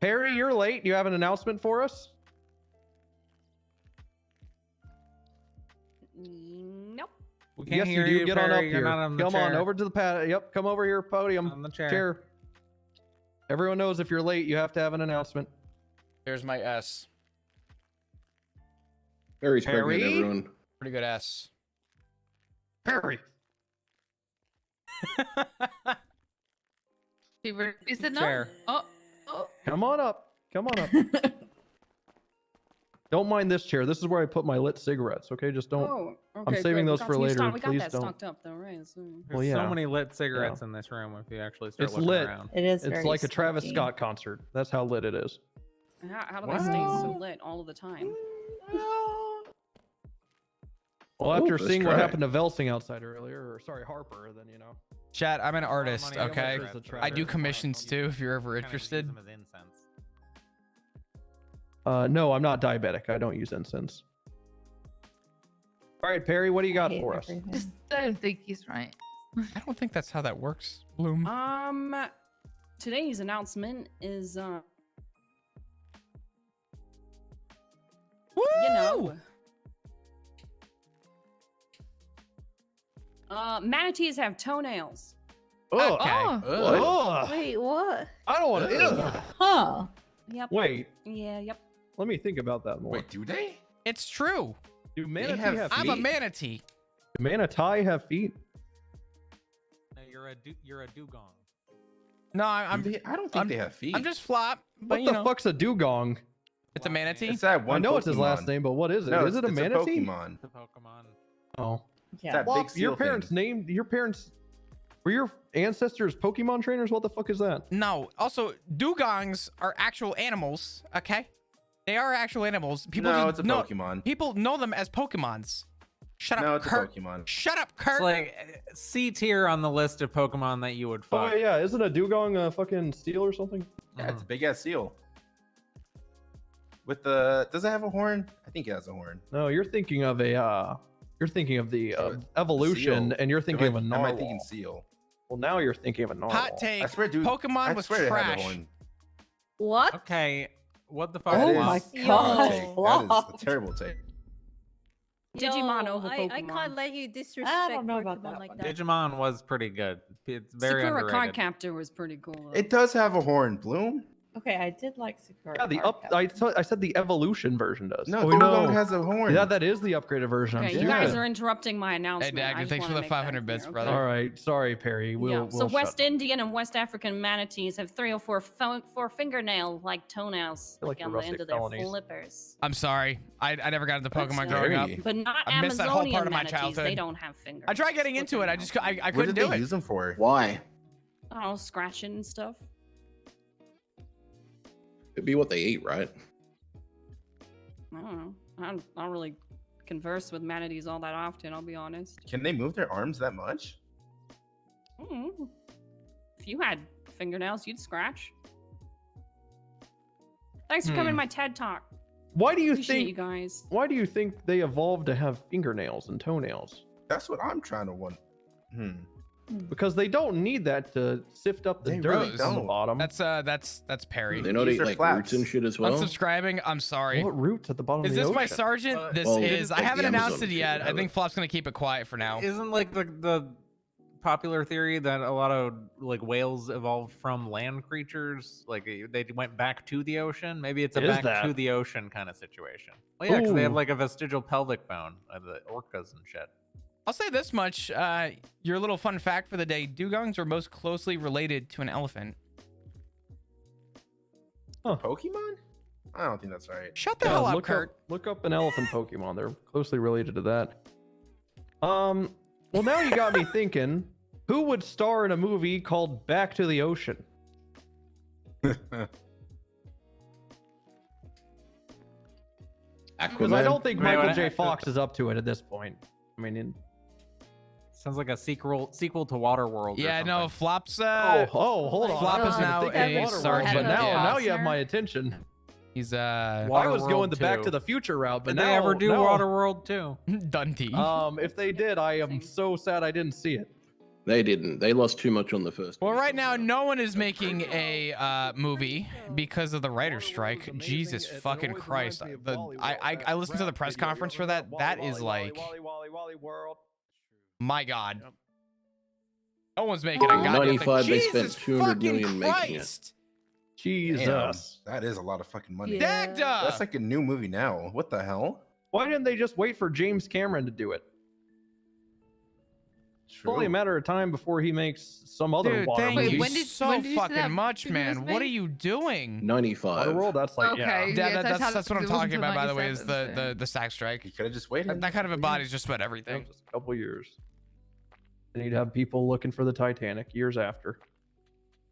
Perry, you're late. You have an announcement for us? Nope. We can't Yes, hear you do. you, Get on up Perry. You're here. not on the Come on chair. over to the pad. Yep, come over here, podium. On the chair. Everyone knows if you're late, you have to have an announcement. There's my S. Perry's pregnant, Perry? everyone. Pretty good S. Perry. Is it not? Chair. Oh. Come on up. Come on up. Don't mind this chair. This is where I put my lit cigarettes, okay? Just don't. Oh, okay, I'm saving good. those We got for some later. stock- We got Please that don't. stocked up though, right? So... Well, There's yeah. so many lit cigarettes in this room if you actually start It's looking lit. around. It is It's very like a Travis smoky. Scott concert. That's how lit it is. How do they stay so lit all of the time? Well, after let's seeing what try. happened to Velsing outside earlier, or sorry, Harper, then you know. Chat, I'm an artist, money over okay? there. I do commissions too if you're ever interested. Them as incense. No, I'm not diabetic. I don't use incense. All right, Perry, what do you got hate for us? everything. Just don't think he's right. I don't think that's how that works, Bloom. Today's announcement is you know, manatees have toenails. Ugh. Okay. Ugh. Wait, what? I don't want to. Huh. Yep. Wait, Yeah. Yep. let me think about that more. Wait, do they? It's true. Do manatee have have I'm a feet? manatee. Do manatee have feet? No, you're a dugong. No, I'm I don't think they have feet. I'm just Flop, but What you the know, fuck's a dugong? it's a manatee. It's that one. I know it's his last Pokemon. name, but what is it? No, Is it a it's manatee? Pokemon. The Pokemon. Oh, Yeah. that Flop, big seal your parents named your parents. Were your ancestors Pokemon trainers? What the fuck is that? No. Also, dugongs are actual animals. Okay, they are actual animals. People No, just it's a know, Pokemon. People know them as Pokemons. Shut No, up, it's a Kurt. Pokemon. Shut up, It's Kurt. like C tier on the list of Pokemon that you would Oh fuck. yeah, isn't a dugong a fucking steel or something? Yeah, it's a big ass seal. With the does it have a horn? I think it has a horn. No, you're thinking of a. You're thinking of the evolution, Seal. and you're thinking of a Am I narwhal. thinking seal? Well, now you're thinking of a narwhal. Hot take. I swear, dude. Pokemon I was swear it had a trash. horn. What? Okay, what the fuck? Oh That my is a God, take. That is Flop. a terrible take. Digimon No, over I Pokemon. can't let you disrespect I don't know about Pokemon that like one. that. Digimon was pretty good. It's very Sakura underrated. Card Captor was pretty cool. Though. It does have a horn, Bloom. Okay, I did like Sakura. Yeah, the Card Captor. I said the evolution version does. No, oh, Dugong has a horn. Yeah, that is the upgraded version. Okay, I'm you guys stupid. are interrupting my Hey, announcement. I Dagger, just thanks for wanna the make that 500 bits, clear, brother. All right, sorry, Perry. We'll So shut West Indian and West African manatees have 3 or 4 fingernail-like toenails like the on the end rustic of their colonies. flippers. I'm sorry. I never got into Pokemon That's growing up. Very. But not I missed that whole Amazonian part of my manatees. childhood. They don't have fingers. I tried getting into it. I What couldn't did do they it. use them for? Why? I don't know, scratching and stuff. It'd be what they eat, right? I don't know. I don't really converse with manatees all that often, I'll be honest. Can they move their arms that much? Mm. If you had fingernails, you'd scratch. Thanks for coming to my TED Talk. Why do you Appreciate think you guys? Why do you think they evolved to have fingernails and toenails? That's what I'm trying to wonder. Because they don't need that to sift up the They dirt really on the don't. bottom. That's Perry. They don't eat like roots and shit as well. Unsubscribing. I'm sorry. What roots at the bottom Is of the this my ocean? sergeant? This Well, is. I like haven't the announced Amazon it shit yet. would I have think it. Flop's gonna keep it quiet for now. Isn't like the popular theory that a lot of like whales evolved from land creatures, like they went back to the ocean? Maybe it's a Is back that? to the ocean kind of situation. Well, yeah, because they have Ooh. like a vestigial pelvic bone, the orcas and shit. I'll say this much. Your little fun fact for the day: dugongs are most closely related to an elephant. Pokemon? I don't think that's right. Shut the hell up, look Kurt. Look up an elephant Pokemon. They're closely related to that. Well, now you got me thinking. Who would star in a movie called Back to the Ocean? Because I don't think Wait, Michael what- J. Fox is up to it at this point. I mean, Sounds like a sequel to Waterworld. Yeah, no, Flop's. hold on. Flop I is was now thinking a Waterworld, sergeant. but now, yeah. now you have my attention. He's I was going the Waterworld Back 2. to the Future route, but Did now they ever do now- Waterworld 2? Dundee. If they did, I am so sad I didn't see it. They didn't. They lost too much on the first. Well, right now, no one is making a movie because of the writer's strike. Jesus fucking Christ! I listened to the press conference for that. That is like, my God. No one's making a goddamn 95, thing. they spent Jesus 200 fucking million making it. Christ! Jesus. Damn, that is a lot of fucking money. Dagda! That's like a new movie now. What the hell? Why didn't they just wait for James Cameron to do it? It's only a matter of time before he makes some other Dude, water thank movie. you when did so you say fucking that much, movie was man. What are made? you doing? 95. Waterworld, that's like, Okay. Yeah, yes, I had- that's what I'm it wasn't talking until about, by the way, is 97, the SAG strike. You could have just waited. That kind of embodies just about everything. Just a couple years. Then you'd have people looking for the Titanic years after.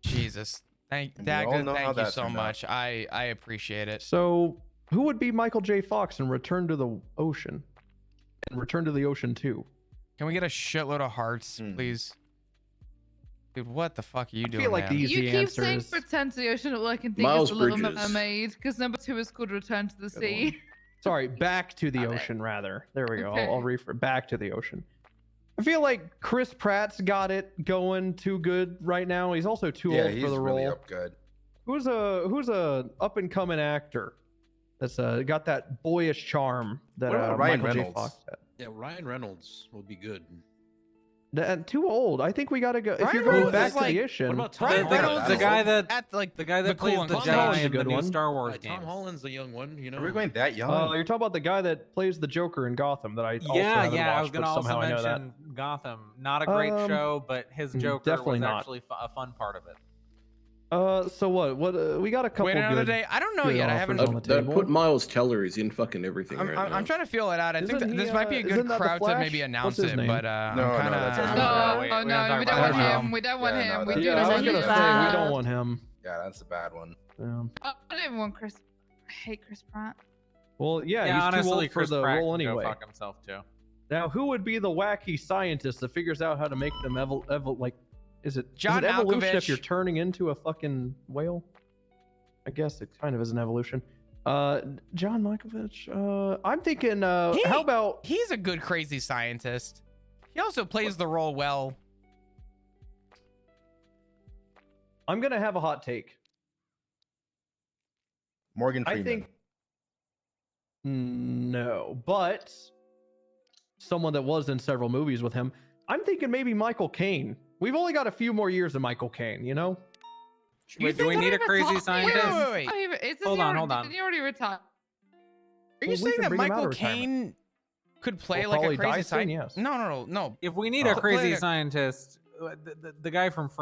Jesus. Thank And we all Dagda, know how thank you that so turned out. much. I appreciate it. So, who would be Michael J. Fox in Return to the Ocean? And Return to the Ocean 2? Can we get a shitload of hearts, please? Dude, what the fuck are you doing, feel like man? the easy You keep answer saying is Return to the Ocean, all I can think Miles is The Little Bridges. Mermaid, because number 2 is called Return to the Sea. Sorry, Back to the Ocean, rather. There we go. Okay. I'll refer Back to the Ocean. I feel like Chris Pratt's got it going too good right now. He's also too Yeah, old he's for the really role. up good. Who's a up and coming actor that's got that boyish charm that What about Ryan Michael J. Reynolds? Fox had? Yeah, Ryan Reynolds will be good. Too old. I think we gotta go. If Ryan you're going Reynolds back is to like- the ocean, What about Tom Ryan Holland? Reynolds The is guy that at like the guy that cool plays and the calm. Tom Holland's Jedi a in the good new one. Star Wars Tom games. Holland's the young one, you know. Are we going that young? you're talking about the guy that plays the Joker in Gotham that I also Yeah, haven't I was watched, gonna but also somehow I know that. mention Gotham. Not a great show, but his Joker definitely was not. actually a fun part of it. So what? We got a couple. Wait another good, day. I don't know good yet. I offers haven't. on the They table. put Miles Teller is in fucking everything I'm, right I'm, now. I'm trying to feel it out. I think Isn't that he, this might be a isn't good that the crowd to Flash? maybe What's announce his it, name? but No, I'm no, kind that's of. not- No, we oh don't no, talk we don't about want him. him. We don't want Yeah, him. no, We that's do Yeah, I not was want gonna him. say we don't want him. Yeah, that's a bad one. Yeah. I don't even want Chris. I hate Chris Pratt. Well, yeah, he's honestly, too old Chris for the Pratt role can go anyway. fuck himself too. Now, who would be the wacky scientist that figures out how to make them like? Is it John evolution Malkovich. if you're turning into a fucking whale? I guess it kind of is an evolution. John Malkovich. I'm thinking. How about? He's a good crazy scientist. He also plays the role well. I'm gonna have a hot take. Morgan I Freeman. think no, but someone that was in several movies with him. I'm thinking maybe Michael Caine. We've only got a few more years of Michael Caine, you know? Wait, do we need a crazy scientist? Wait. Hold on, hold Didn't on. he already retire? Are Well, you we saying can that bring him out Michael of retirement. Caine could play Or like a probably crazy die soon, scientist? yes. No. If we need a Play crazy like a- scientist, the guy from Fringe.